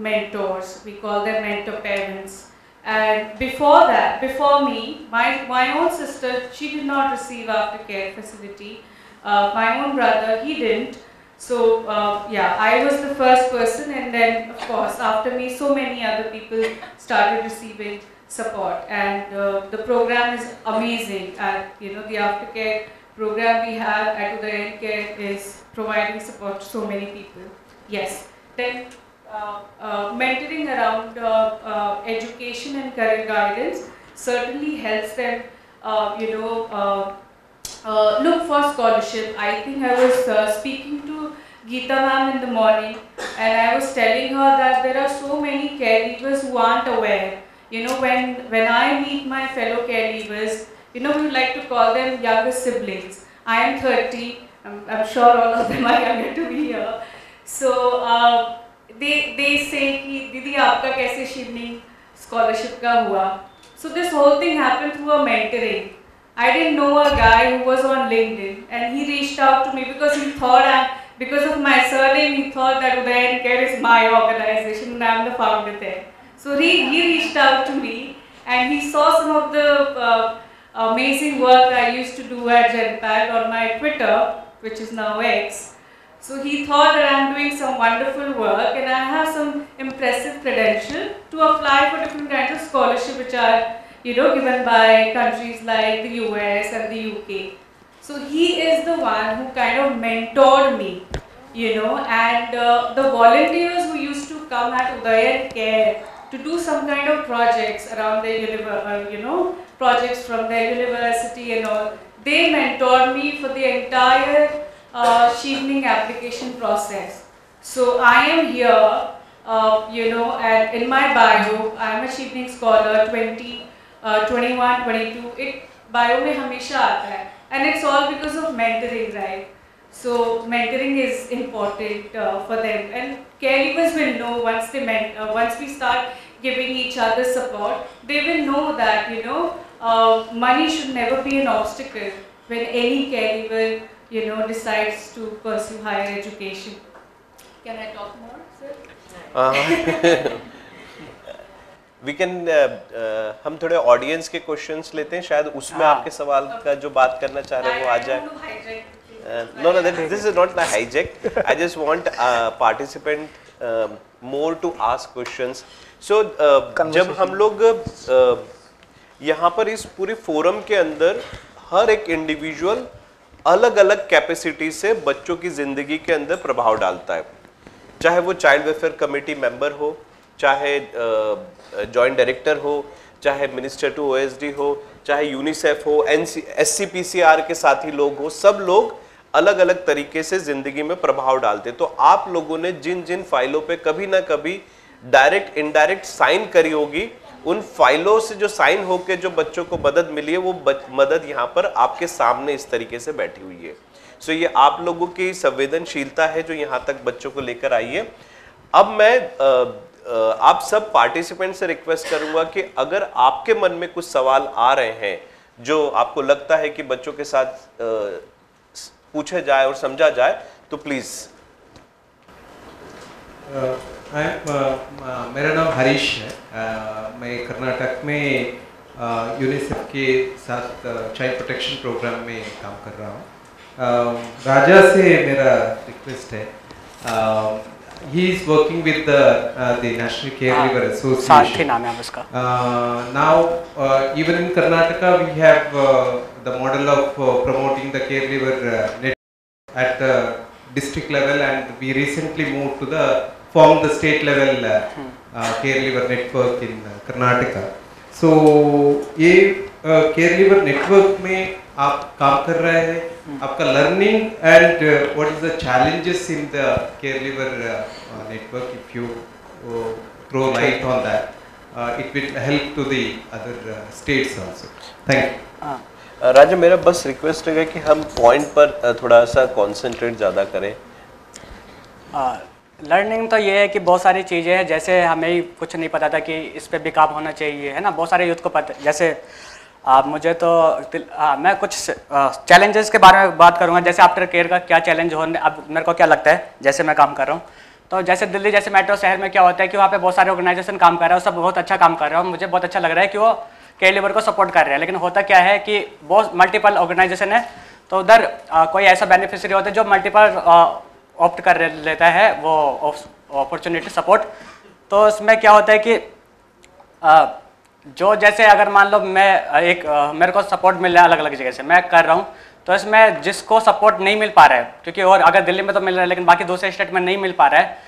mentors. We call them mentor parents. And before that, before me, my own sister, she did not receive aftercare facility. My own brother, he didn't. So yeah, I was the first person, and then of course after me, so many other people started receiving support. And the program is amazing. The aftercare program we have at Udayan Care is providing support to so many people. Yes. Then mentoring around education and career guidance certainly helps them, look for scholarship. I think I was speaking to Geeta ma'am in the morning, and I was telling her that there are so many caregivers who aren't aware You know, when I meet my fellow caregivers, you know, we would like to call them younger siblings. I am 30. I'm sure all of them are younger to me here. So they say कि दीदी आपका कैसे शिवनिंग scholarship का हुआ? So this whole thing happened through a mentoring. I didn't know a guy who was on LinkedIn, and he reached out to me because he thought because of my surname, he thought that Udayan Care is my organization and I'm the founder there. So he reached out to me, and he saw some of the amazing work I used to do at Genpact on my Twitter, which is now X. So he thought that I'm doing some wonderful work and I have some impressive credential to apply for different kinds of scholarship which are, you know, given by countries like the US and the UK. So he is the one who kind of mentored me, you know, and the volunteers who used to come at Udayan Care to do some kind of projects around their, you know, projects from their university and all, they mentored me for the entire Shevening application process. So I am here, you know, and in my bio, I am a Shevening scholar, 20, 21, 22. It bio में हमेशा आता है, and it's all because of mentoring, right? So mentoring is important for them, and caregivers will know once they once we start giving each other support, they will know that, you know, money should never be an obstacle when any caregiver, you know, decides to pursue higher education. Can I talk more, sir? We can हम थोड़े ऑडियंस के क्वेश्चंस लेते हैं, शायद उसमें आपके सवाल का जो बात करना चाह रहे हैं वो आ जाए. No, this is not the hijack. I just want participant more to ask questions. So जब हम लोग यहाँ पर इस पूरे फोरम के अंदर हर एक इंडिविजुअल अलग अलग कैपेसिटी से बच्चों की जिंदगी के अंदर प्रभाव डालता है, चाहे वो चाइल्ड वेलफेयर कमेटी मेंबर हो, चाहे जॉइंट डायरेक्टर हो, चाहे मिनिस्टर टू ओएसडी हो, चाहे यूनिसेफ हो, SCPCR के साथी लोग हो, सब लोग अलग अलग तरीके से जिंदगी में प्रभाव डालते. तो आप लोगों ने जिन जिन फाइलों पे कभी ना कभी डायरेक्ट इनडायरेक्ट साइन करी होगी, उन फाइलों से जो साइन होके जो बच्चों को मदद मिली है, वो मदद यहाँ पर आपके सामने इस तरीके से बैठी हुई है. सो ये आप लोगों की संवेदनशीलता है जो यहाँ तक बच्चों को लेकर आई है. अब मैं आप सब पार्टिसिपेंट से रिक्वेस्ट करूंगा कि अगर आपके मन में कुछ सवाल आ रहे हैं जो आपको लगता है कि बच्चों के साथ पूछे जाए और समझा जाए, तो प्लीज. मेरा नाम हरीश है. मैं कर्नाटक में यूनिसेफ के साथ चाइल्ड प्रोटेक्शन प्रोग्राम में काम कर रहा हूँ. राजा से मेरा रिक्वेस्ट है, he is working with the National Caregiver Association. साथी नाम है उसका. Now even in Karnataka we have the model of promoting the caregiver net at the district level, and we recently moved to form the state level caregiver network in Karnataka. So ये caregiver network में आप काम कर रहे हैं, आपका learning and what is the challenges in the caregiver network, if you throw light on that, it will help to the other states also. Thank you. राजा, मेरा बस रिक्वेस्ट है कि हम पॉइंट पर थोड़ा सा कॉन्सेंट्रेट ज़्यादा करें. लर्निंग तो ये है कि बहुत सारी चीज़ें हैं, जैसे हमें ही कुछ नहीं पता था कि इस पे भी काम होना चाहिए, है ना. बहुत सारे यूथ को पता, जैसे मुझे तो मैं कुछ चैलेंजेस के बारे में बात करूंगा. जैसे आफ्टर केयर का क्या चैलेंज होने, अब मेरे को क्या लगता है, जैसे मैं काम कर रहा हूँ, तो जैसे दिल्ली जैसे मेट्रो शहर में क्या होता है कि वहाँ पे बहुत सारे ऑर्गेनाइजेशन काम कर रहे हैं, सब बहुत अच्छा काम कर रहे हैं, मुझे बहुत अच्छा लग रहा है कि वो केयर लीवर को सपोर्ट कर रहे हैं. लेकिन होता क्या है कि बहुत मल्टीपल ऑर्गेनाइजेशन है, तो उधर कोई ऐसा बेनिफिशियरी होता है जो मल्टीपल ऑप्ट कर लेता है वो अपॉर्चुनिटी सपोर्ट. तो इसमें क्या होता है कि जो जैसे अगर मान लो मैं मेरे को सपोर्ट मिल रहा है अलग अलग जगह से, मैं कर रहा हूँ, तो इसमें जिसको सपोर्ट नहीं मिल पा रहा है, क्योंकि और अगर दिल्ली में तो मिल रहा है लेकिन बाकी दूसरे स्टेट में नहीं मिल पा रहा है,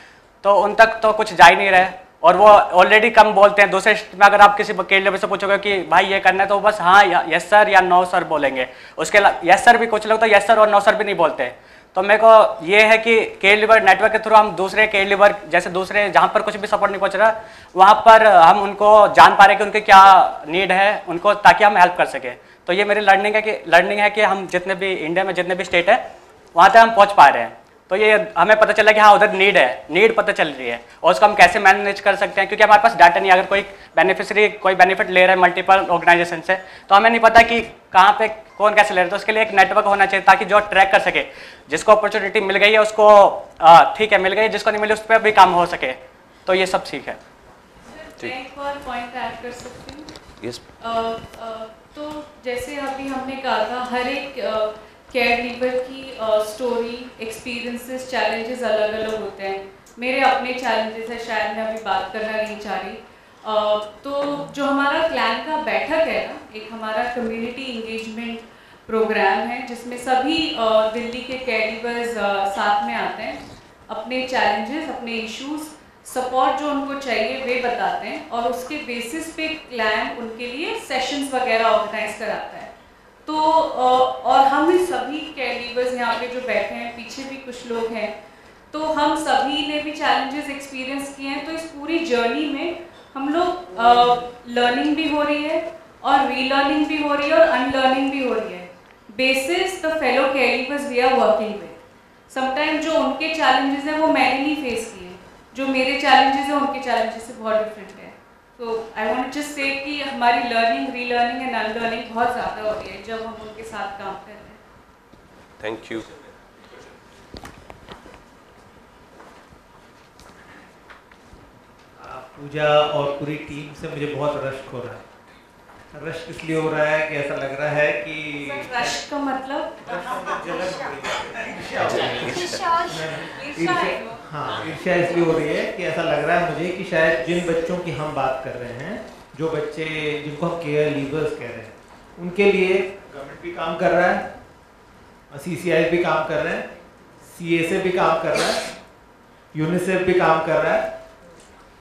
तो उन तक तो कुछ जा ही नहीं रहा है, और वो ऑलरेडी कम बोलते हैं. दूसरे स्टेट में अगर आप किसी केयर लीवर से पूछोगे कि भाई ये करना है, तो बस हाँ यस सर या नो सर बोलेंगे. उसके यस सर भी कुछ लोग तो यस सर और नो सर भी नहीं बोलते. तो मेरे को ये है कि केयर लीवर नेटवर्क के थ्रू हम दूसरे केयर लीवर जैसे दूसरे जहाँ पर कुछ भी सपोर्ट नहीं पहुँच रहा वहाँ पर हम उनको जान पा रहे हैं कि उनके क्या नीड है उनको, ताकि हम हेल्प कर सके। तो ये मेरी लर्निंग है कि हम जितने भी इंडिया में जितने भी स्टेट है वहाँ तक हम पहुँच पा रहे हैं। तो ये हमें पता चला कि हाँ उधर नीड पता चल रही है और उसको हम कैसे मैनेज कर सकते हैं, क्योंकि हमारे पास डाटा नहीं है। अगर कोई बेनिफिशियरी कोई बेनिफिट ले रहा है मल्टीपल ऑर्गेनाइजेशन से तो हमें नहीं पता कि कहाँ पे कौन कैसे ले रहा है। तो उसके लिए एक नेटवर्क होना चाहिए ताकि जो ट्रैक कर सके, जिसको अपॉर्चुनिटी मिल गई है उसको ठीक है मिल गई, जिसको नहीं मिली उस पर भी काम हो सके। तो ये सब सीख है। एक और पॉइंट ऐड कर सकती हूँ? यस। तो जैसे अभी हमने कहा था हर एक केयर लीवर की स्टोरी, एक्सपीरियंसेस, चैलेंजेस अलग अलग होते हैं। मेरे अपने चैलेंजेस है, शायद मैं अभी बात करना नहीं चाह रही। तो जो हमारा क्लैन का बैठक है ना, एक हमारा कम्युनिटी इंगेजमेंट प्रोग्राम है जिसमें सभी दिल्ली के केयर लीवर्स साथ में आते हैं, अपने चैलेंजेस, अपने इश्यूज, सपोर्ट जो उनको चाहिए वे बताते हैं और उसके बेसिस पे क्लैन उनके लिए सेशंस वगैरह ऑर्गेनाइज कराता है। तो और हम सभी केयर लीवर्स यहाँ पे जो बैठे हैं, पीछे भी कुछ लोग हैं, तो हम सभी ने भी चैलेंजेस एक्सपीरियंस किए हैं। तो इस पूरी जर्नी में हम लोग लर्निंग भी हो रही है और रीलर्निंग भी हो रही है और अनलर्निंग भी हो रही है। Basis the fellow care leavers we are working with, sometime जो उनके चैलेंजेस हैं वो मैंने नहीं फेस किए, जो मेरे चैलेंजेस हैं उनके चैलेंजेस से बहुत डिफरेंट है। तो आई वांट जस्ट से कि हमारी लर्निंग, रीलर्निंग एंड अनलर्निंग बहुत ज़्यादा हो रही है जब हम उनके साथ काम कर रहे हैं। Thank you. पूजा और पूरी टीम से मुझे बहुत रश्क हो रहा है। रश्क इसलिए हो रहा है कि ऐसा लग रहा है कि रश्क का मतलब हाँ, ईर्ष्या इसलिए हो रही है कि ऐसा लग रहा है मुझे कि शायद जिन बच्चों की हम बात कर रहे हैं, जो बच्चे जिनको हम केयर लीवर्स कह रहे हैं, उनके लिए गवर्नमेंट भी काम कर रहा है, CCI भी काम कर रहे हैं, CSA भी काम कर रहा है, यूनिसेफ भी काम कर रहा है,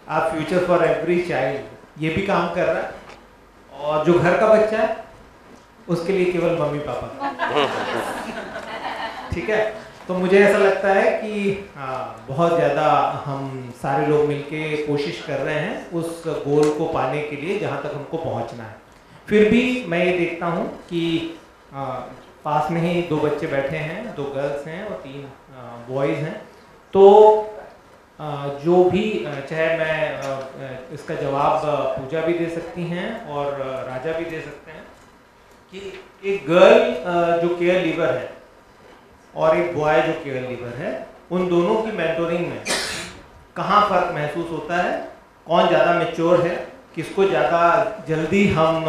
आप फ्यूचर फॉर एवरी चाइल्ड ये भी काम कर रहा है, और जो घर का बच्चा है उसके लिए केवल मम्मी पापा। ठीक है, तो मुझे ऐसा लगता है कि बहुत ज़्यादा हम सारे लोग मिलके कोशिश कर रहे हैं उस गोल को पाने के लिए जहाँ तक हमको पहुँचना है। फिर भी मैं ये देखता हूँ कि पास में ही 2 बच्चे बैठे हैं, 2 गर्ल्स हैं और 3 बॉयज़ हैं। तो जो भी चाहे मैं इसका जवाब पूजा भी दे सकती हैं और राजा भी दे सकते हैं कि एक गर्ल जो केयर लीवर है और एक बॉय जो केयर लीवर है, उन दोनों की मेंटोरिंग में कहाँ फ़र्क महसूस होता है, कौन ज़्यादा मैच्योर है, किसको ज़्यादा जल्दी हम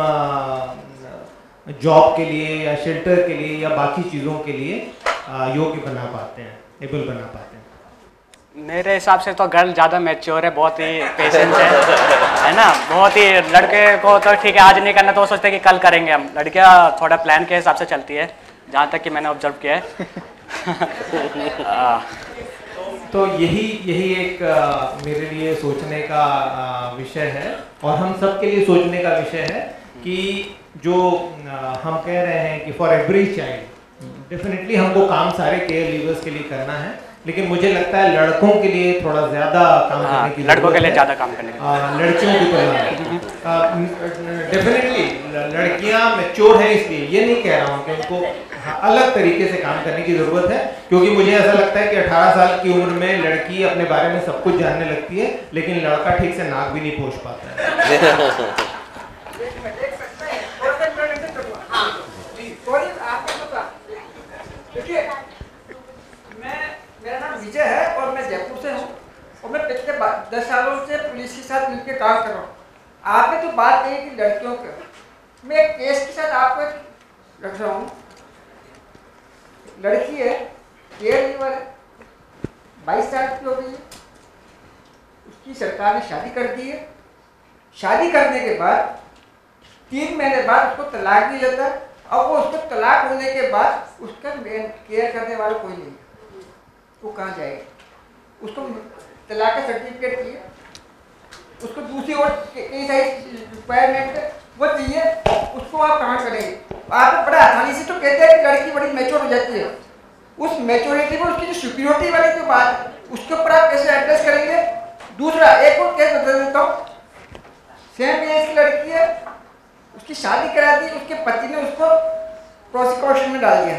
जॉब के लिए या शेल्टर के लिए या बाकी चीज़ों के लिए योग्य बना पाते हैं, एबल बना पाते हैं। मेरे हिसाब से तो गर्ल ज़्यादा मैच्योर है, बहुत ही पेशेंस है ना। बहुत ही, लड़के को तो ठीक है आज नहीं करना तो वो सोचते हैं कि कल करेंगे हम। लड़कियाँ थोड़ा प्लान के हिसाब से चलती है, जहाँ तक कि मैंने ऑब्जर्व किया है। तो यही एक मेरे लिए सोचने का विषय है और हम सब के लिए सोचने का विषय है कि जो हम कह रहे हैं कि फॉर एवरी चाइल्ड डेफिनेटली हमको काम सारे केयर लीवर्स के लिए करना है, लेकिन मुझे लगता है लड़कों के लिए थोड़ा ज़्यादा काम करने की लड़कों के लिए ज़्यादा काम करने की लड़कियों की तुलना डेफिनेटली लड़कियां मैच्योर हैं, इसलिए ये नहीं कह रहा हूँ कि उनको अलग तरीके से काम करने की ज़रूरत है, क्योंकि मुझे ऐसा लगता है कि 18 साल की उम्र में लड़की अपने बारे में सब कुछ जानने लगती है, लेकिन लड़का ठीक से नाक भी नहीं पोंछ पाता है। मेरा नाम विजय है और मैं जयपुर से हूँ और मैं पिछले 10 सालों से पुलिस के साथ मिलकर काम कर रहा हूँ। आपने तो बात कही कि लड़कियों का, मैं एक केस के साथ आपको रख रहा हूँ। लड़की है, केयर लीवर है, 22 साल की हो गई है, उसकी सरकार ने शादी कर दी है। शादी करने के बाद 3 महीने बाद उसको तलाक दिया जाता है और वो उसको तलाक होने के बाद उसका केयर करने वाला कोई नहीं, वो कहाँ जाएगा? उसको तलाक का सर्टिफिकेट चाहिए, उसको दूसरी और कई सारी रिक्वायरमेंट वो चाहिए, उसको आप कहाँ करेंगे? आप बड़ा आसानी से तो कहते हैं कि लड़की बड़ी मैच्योर हो जाती है, उस मैच्योरिटी में उसकी जो सिक्योरिटी वाली जो बात है उसके ऊपर आप कैसे एड्रेस करेंगे। दूसरा एक और केस बता देता हूँ, सेम एज की लड़की है, उसकी शादी करा दी, उसके पति ने उसको प्रोसिक्यूशन में डाल दिया।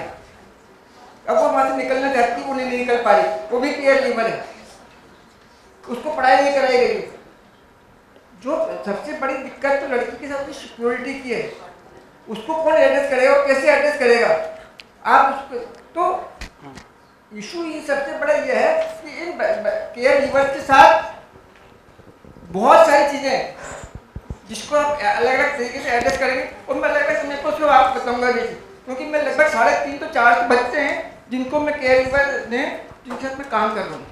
अब वो वहाँ से निकलना चाहती, वो नहीं निकल पा रही, वो भी केयर लीवर है, उसको पढ़ाई नहीं कराई गई। जो सबसे बड़ी दिक्कत तो लड़की के साथ सिक्योरिटी की है, उसको कौन एड्रेस करेगा और कैसे एड्रेस करेगा आप उसको। तो इशू ये सबसे बड़ा ये है कि इन केयर लीवर के साथ बहुत सारी चीज़ें हैं जिसको आप अलग अलग तरीके से एड्रेस करेंगे, और मैं अलग अलग समय को उसको आप बताऊंगा भी, क्योंकि मैं लगभग 3.5 तो 4 बच्चे हैं जिनको मैं केयर लीवर ने जिनके साथ मैं काम कर रहा हूँ।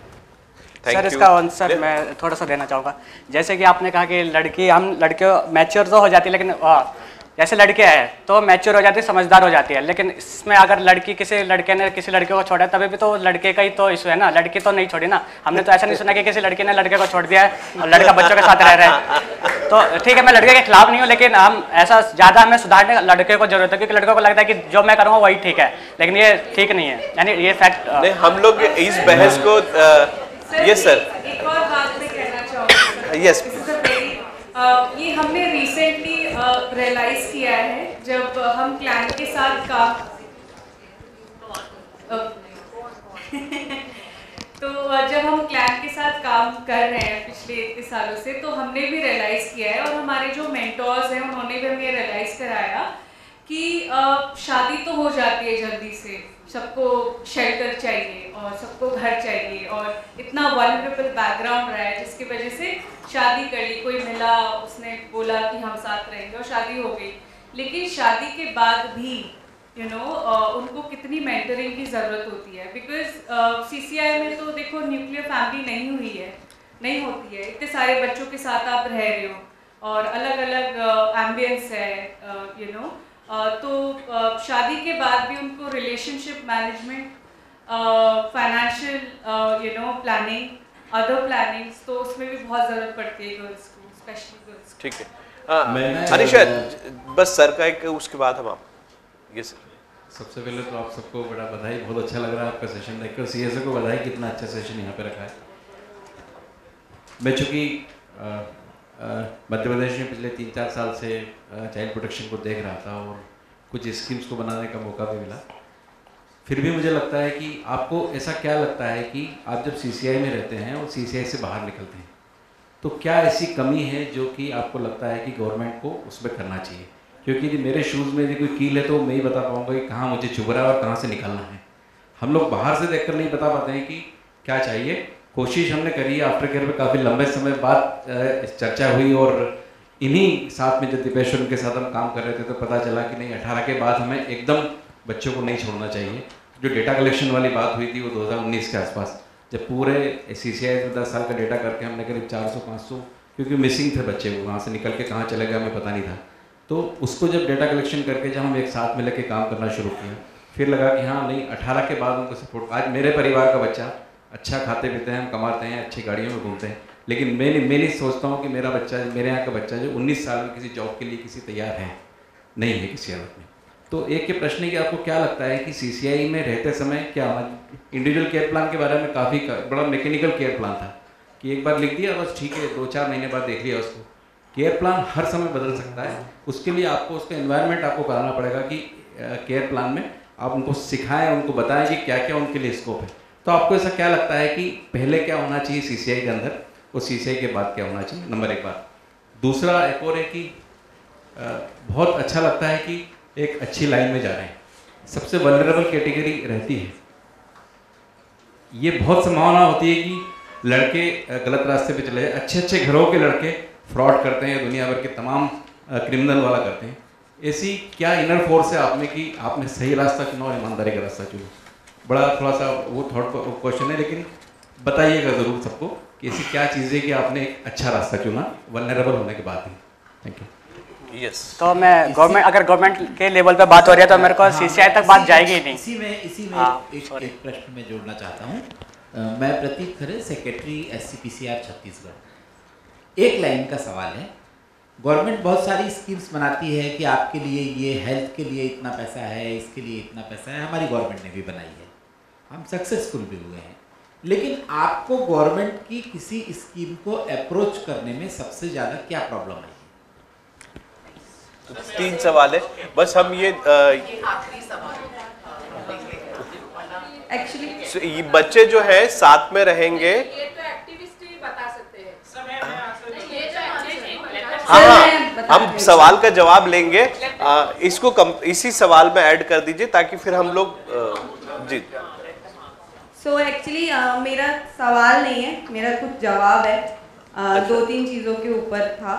सर इसका आंसर मैं थोड़ा सा देना चाहूँगा। जैसे कि आपने कहा कि लड़की, हम लड़के मैच्योर तो हो जाती है, लेकिन जैसे लड़के हैं तो मैच्योर हो जाती है, समझदार हो जाती है, लेकिन इसमें अगर लड़की किसी लड़के ने किसी लड़के को छोड़ा तभी भी तो लड़के का ही तो इशू है ना, लड़की तो नहीं छोड़ी ना। हमने तो ऐसा नहीं सुना कि किसी लड़के ने लड़के को छोड़ दिया है और लड़का बच्चों के साथ रह रहा है। तो ठीक है, मैं लड़के के खिलाफ नहीं हूँ, लेकिन हम ऐसा ज़्यादा हमें सुधारने लड़के को जरूरत है, क्योंकि लड़कों को लगता है कि जो मैं करूँगा वही ठीक है, लेकिन ये ठीक नहीं है। यानी ये फैक्ट नहीं, हम लोग इस बहस को यस सर, एक और बात मैं कहना चाहूँगी। यस, ये हमने रिसेंटली रियलाइज किया है जब हम क्लैन के साथ काम तो जब हम क्लैन के साथ काम कर रहे हैं पिछले इतने सालों से, तो हमने भी रियलाइज़ किया है, और हमारे जो मेंटोर्स हैं उन्होंने भी हमें रियलाइज़ कराया कि शादी तो हो जाती है जल्दी से, सबको शेल्टर चाहिए और सबको घर चाहिए, और इतना वल्नरेबल बैकग्राउंड रहा है जिसकी वजह से शादी कर ली, कोई मिला, उसने बोला कि हम साथ रहेंगे और शादी हो गई। लेकिन शादी के बाद भी उनको कितनी मेंटरिंग की ज़रूरत होती है, बिकॉज सीसीआई में तो देखो न्यूक्लियर फैमिली नहीं हुई है, नहीं होती है, इतने सारे बच्चों के साथ आप रह रहे हो और अलग अलग एम्बियंस है, तो शादी के बाद भी उनको relationship management, financial planning, other plannings, तो उसमें भी बहुत ज़रूरत पड़ती है गर्ल्स को, स्पेशली गर्ल्स को। ठीक है अनिशा, बस सर का एक, उसके बाद हम आप। ये सर, सबसे पहले तो आप सबको बड़ा बधाई, बहुत अच्छा लग रहा है आपका सेशन देखकर, सीएसए को बधाई, कितना अच्छा सेशन यहाँ पे रखा है। मैं चूँकि मध्य प्रदेश में पिछले 3-4 साल से चाइल्ड प्रोटेक्शन को देख रहा था और कुछ स्कीम्स को बनाने का मौका भी मिला, फिर भी मुझे लगता है कि आपको ऐसा क्या लगता है कि आप जब सीसीआई में रहते हैं और सीसीआई से बाहर निकलते हैं तो क्या ऐसी कमी है जो कि आपको लगता है कि गवर्नमेंट को उसमें करना चाहिए? क्योंकि यदि मेरे शूज़ में यदि कोई कील है तो मैं ही बता पाऊँगा कि कहाँ मुझे चुभ रहा है और कहाँ से निकलना है। हम लोग बाहर से देखकर नहीं बता पाते हैं कि क्या चाहिए। कोशिश हमने करी है, आफ्टर केयर में काफ़ी लंबे समय बाद चर्चा हुई और इन्हीं साथ में जब दिपेश्वर के साथ हम काम कर रहे थे तो पता चला कि नहीं, 18 के बाद हमें एकदम बच्चों को नहीं छोड़ना चाहिए। जो डेटा कलेक्शन वाली बात हुई थी वो 2019 के आसपास, जब पूरे सीसीआई में 10 साल का डेटा करके हमने करीब 400-500, क्योंकि मिसिंग थे बच्चे, वो वहाँ से निकल के कहाँ चले गए हमें पता नहीं था, तो उसको जब डेटा कलेक्शन करके जब हम एक साथ मिल के काम करना शुरू किया, फिर लगा कि हाँ नहीं, 18 के बाद उनको सपोर्ट। आज मेरे परिवार का बच्चा अच्छा खाते पीते हैं, हम कमाते हैं, अच्छी गाड़ियों में घूमते हैं, लेकिन मैं नहीं सोचता हूँ कि मेरा बच्चा, मेरे यहाँ का बच्चा जो 19 साल में किसी जॉब के लिए किसी तैयार है नहीं है किसी हालत में। तो एक ये प्रश्न है कि आपको क्या लगता है कि सीसीआई में रहते समय क्या होना, इंडिविजुअल केयर प्लान के बारे में काफ़ी बड़ा मैकेनिकल केयर प्लान था कि एक बार लिख दिया बस ठीक है, 2-4 महीने बाद देख लिया उसको। केयर प्लान हर समय बदल सकता है, उसके लिए आपको उसका एनवायरनमेंट आपको कराना पड़ेगा कि केयर प्लान में आप उनको सिखाएं, उनको बताएं कि क्या क्या उनके लिए स्कोप है। तो आपको ऐसा क्या लगता है कि पहले क्या होना चाहिए सीसीआई के अंदर और सीसीआई के बाद क्या होना चाहिए? नंबर 1 बात। दूसरा एक और है कि बहुत अच्छा लगता है कि एक अच्छी लाइन में जा रहे हैं, सबसे वल्नरेबल कैटेगरी रहती है, ये बहुत संभावना होती है कि लड़के गलत रास्ते पे चले जाए। अच्छे अच्छे घरों के लड़के फ्रॉड करते हैं, दुनिया भर के तमाम क्रिमिनल वाला करते हैं। ऐसी क्या इनर फोर्स है आप में कि आपने सही रास्ता चुना और ईमानदारी का रास्ता चुना? बड़ा थोड़ा सा वो थॉट क्वेश्चन है, लेकिन बताइएगा ज़रूर सबको कि ऐसी क्या चीज़ है कि आपने एक अच्छा रास्ता चुना वल्नरेबल होने के बाद ही। Thank you. यस, तो मैं गवर्नमेंट, अगर गवर्नमेंट के लेवल पे बात हो रही है तो मेरे को सीसीआई तक बात जाएगी ही नहीं। इसी में एक प्रश्न में जोड़ना चाहता हूँ। मैं प्रतीक खरे, सेक्रेटरी SCPCR छत्तीसगढ़। एक लाइन का सवाल है, गवर्नमेंट बहुत सारी स्कीम्स बनाती है कि आपके लिए ये हेल्थ के लिए इतना पैसा है, इसके लिए इतना पैसा है, हमारी गवर्नमेंट ने भी बनाई है, हम सक्सेसफुल भी हुए हैं, लेकिन आपको गवर्नमेंट की किसी स्कीम को अप्रोच करने में सबसे ज़्यादा क्या प्रॉब्लम है? 3 सवाल है बस। हम ये एक्चुअली बच्चे जो है साथ में रहेंगे। हाँ, हम सवाल का जवाब लेंगे। इसको इसी सवाल में ऐड कर दीजिए ताकि फिर हम लोग जी। सो एक्चुअली मेरा सवाल नहीं है, मेरा कुछ जवाब है। 2-3 चीज़ों के ऊपर था।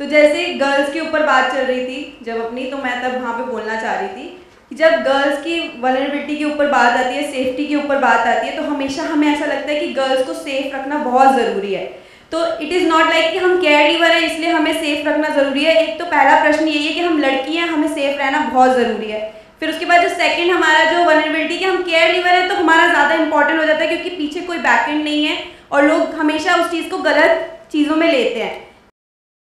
तो जैसे गर्ल्स के ऊपर बात चल रही थी जब अपनी, तो मैं तब वहाँ पे बोलना चाह रही थी कि जब गर्ल्स की वल्नरेबिलिटी के ऊपर बात आती है, सेफ्टी के ऊपर बात आती है, तो हमेशा हमें ऐसा लगता है कि गर्ल्स को सेफ रखना बहुत ज़रूरी है। तो इट इज़ नॉट लाइक कि हम केयर गिवर हैं इसलिए हमें सेफ रखना ज़रूरी है। एक तो पहला प्रश्न यही है कि हम लड़की हैं, हमें सेफ रहना बहुत ज़रूरी है। फिर उसके बाद जो सेकंड हमारा जो वल्नरेबिलिटी कि हम केयर गिवर है तो हमारा ज़्यादा इंपॉर्टेंट हो जाता है क्योंकि पीछे कोई बैकएंड नहीं है और लोग हमेशा उस चीज़ को गलत चीज़ों में लेते हैं।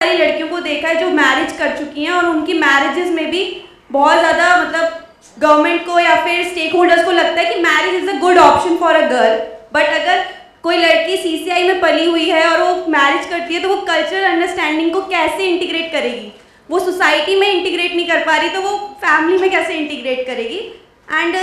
सारी लड़कियों को देखा है जो मैरिज कर चुकी हैं और उनकी मैरिजेस में भी बहुत ज़्यादा मतलब गवर्नमेंट को या फिर स्टेक होल्डर्स को लगता है कि marriage is a good option for a girl. But अगर कोई लड़की CCI में पली हुई है और वो मैरिज करती है तो वो कल्चरल अंडरस्टैंडिंग को कैसे इंटीग्रेट करेगी? वो सोसाइटी में इंटीग्रेट नहीं कर पा रही तो वो फैमिली में कैसे इंटीग्रेट करेगी? एंड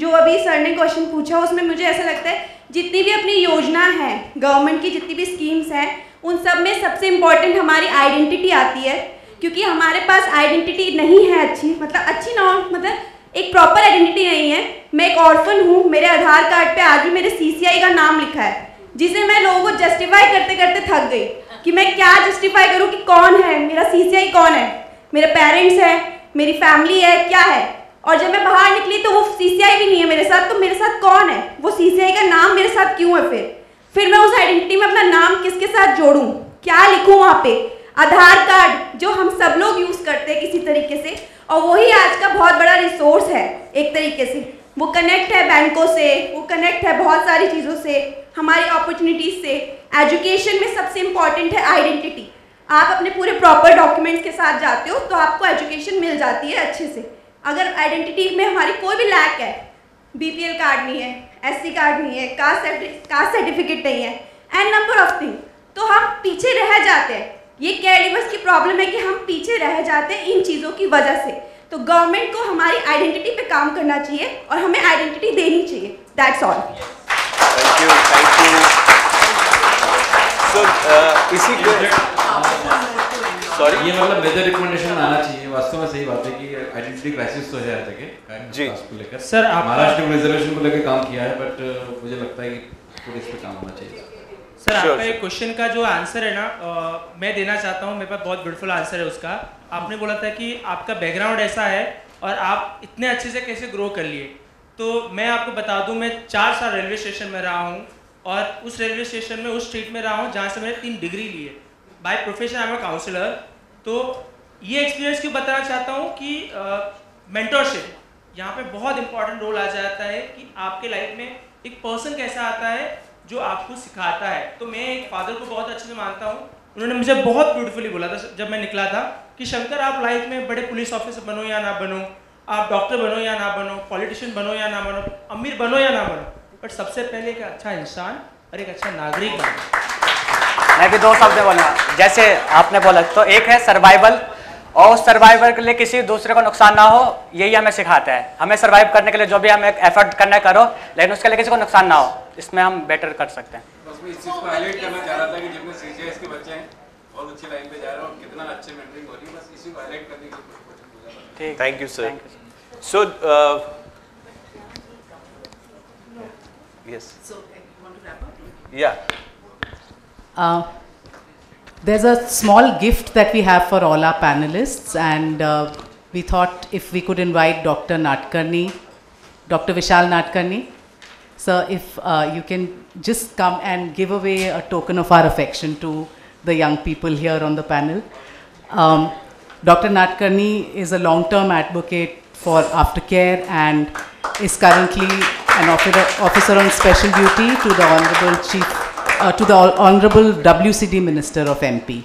जो अभी सर ने क्वेश्चन पूछा उसमें मुझे ऐसा लगता है जितनी भी अपनी योजना है गवर्नमेंट की, जितनी भी स्कीम्स हैं, उन सब में सबसे इम्पॉर्टेंट हमारी आइडेंटिटी आती है। क्योंकि हमारे पास आइडेंटिटी नहीं है अच्छी, मतलब अच्छी ना, मतलब एक प्रॉपर आइडेंटिटी नहीं है। मैं एक ऑर्फन हूँ, मेरे आधार कार्ड पे आज भी मेरे CCI का नाम लिखा है, जिसे मैं लोगों को जस्टिफाई करते करते थक गई कि मैं क्या जस्टिफाई करूँ कि कौन है मेरा CCI, कौन है मेरे पेरेंट्स हैं, मेरी फैमिली है, क्या है। और जब मैं बाहर निकली तो वो CCI भी नहीं है मेरे साथ, तो मेरे साथ कौन है? वो CCI का नाम मेरे साथ क्यों है? फिर मैं उस आइडेंटिटी में अपना नाम किसके साथ जोड़ूं, क्या लिखूं वहाँ पे? आधार कार्ड जो हम सब लोग यूज़ करते हैं किसी तरीके से, और वही आज का बहुत बड़ा रिसोर्स है एक तरीके से। वो कनेक्ट है बैंकों से, वो कनेक्ट है बहुत सारी चीज़ों से, हमारी अपॉर्चुनिटीज से। एजुकेशन में सबसे इम्पॉर्टेंट है आइडेंटिटी। आप अपने पूरे प्रॉपर डॉक्यूमेंट्स के साथ जाते हो तो आपको एजुकेशन मिल जाती है अच्छे से। अगर आइडेंटिटी में हमारी कोई भी लैक है, BPL कार्ड नहीं है, SC कार्ड नहीं है, कास्ट सर्टिफिकेट नहीं है, एंड नंबर ऑफ थिंग, तो हम पीछे रह जाते हैं। ये केयर गिवर्स की प्रॉब्लम है कि हम पीछे रह जाते हैं इन चीज़ों की वजह से। तो गवर्नमेंट को हमारी आइडेंटिटी पे काम करना चाहिए और हमें आइडेंटिटी देनी चाहिए। That's all. Thank you, thank you. So इसी को सॉरी, ये मतलब मेजर रिकमेंडेशन आना चाहिए। वास्तव में सही बात है कि आइडेंटिटी क्राइसिस तो है हर जगह जी को लेकर। सर महाराष्ट्र में रिजर्वेशन को लेकर काम किया है, बट मुझे लगता है कि थोड़ा इस पे काम होना चाहिए। सर आपका एक क्वेश्चन का जो आंसर है ना, मैं देना चाहता हूँ। मेरे पास बहुत ब्यूटीफुल आंसर है उसका। आपने बोला था कि आपका बैकग्राउंड ऐसा है और आप इतने अच्छे से कैसे ग्रो कर लिए। तो मैं आपको बता दूं, मैं 4 साल रेलवे स्टेशन में रहा हूं और उस रेलवे स्टेशन में उस स्ट्रीट में रहा हूं जहां से मैंने 3 डिग्री ली है। By profession I am a counsellor. तो ये एक्सपीरियंस क्यों बताना चाहता हूं कि मेंटरशिप यहाँ पे बहुत इंपॉर्टेंट रोल आ जाता है कि आपके लाइफ में एक पर्सन कैसा आता है जो आपको सिखाता है। तो मैं एक फादर को बहुत अच्छे से मानता हूँ। उन्होंने मुझे बहुत ब्यूटीफुली बोला था जब मैं निकला था कि शंकर, आप लाइफ में बड़े पुलिस ऑफिसर बनो या ना बनो, आप डॉक्टर बनो या ना बनो, पॉलिटिशियन बनो या ना बनो, अमीर बनो या ना बनो, बट सबसे पहले एक अच्छा इंसान और एक अच्छा नागरिक बनो। मैं भी 2 शब्द बोलूँगा। जैसे आपने बोला, तो एक है सर्वाइवल, और उस सर्वाइवल के लिए किसी दूसरे को नुकसान ना हो, यही हमें सिखाता है। हमें सर्वाइव करने के लिए जो भी हमें एफर्ट करना है करो, लेकिन उसके लिए किसी को नुकसान ना हो, इसमें हम बेटर कर सकते हैं। बस मैं इस चीज़ को हाईलाइट करना चाह रहा था कि जितने CGIS के बच्चे हैं बहुत अच्छी लाइन पे जा रहे हैं और कितना अच्छे मेंटरिंग हो रही है, बस इसी को हाईलाइट करने के लिए। ठीक, thank you sir. So yes, या there's a small gift that we have for all our panelists, and we thought if we could invite Dr. Nadkarni, Dr. Vishal Nadkarni. So if you can just come and give away a token of our affection to the young people here on the panel. Dr. Nadkarni is a long-term advocate for aftercare and is currently an officer on special duty to the Honorable WCD Minister of MP.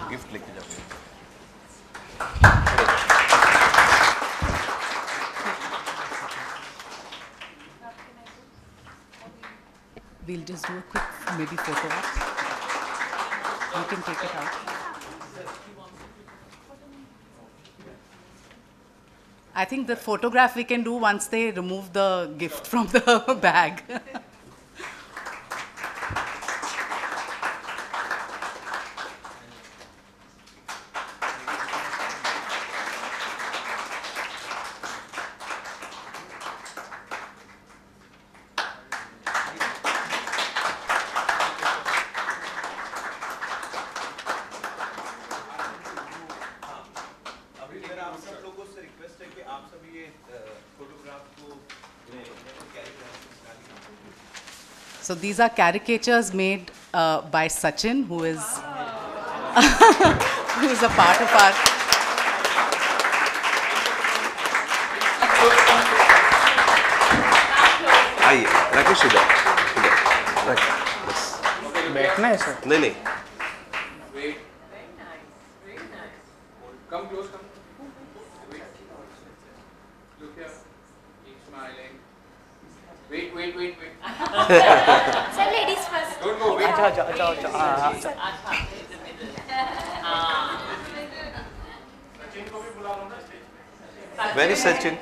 Gift लेके जाओ। we'll just do a quick maybe photo op. You can take it out. I think the photograph we can do once they remove the gift from the bag. So these are caricatures made by Sachin, who is who is a part of our. आइए राकेश इधर बैठना है सर? नहीं नहीं Come close, come. Look here. Keep smiling. Wait. Sir, ladies first. Don't go. Wait. अच्छा. सचिन को भी बुला लो ना स्टेज पे. वेरी सचिन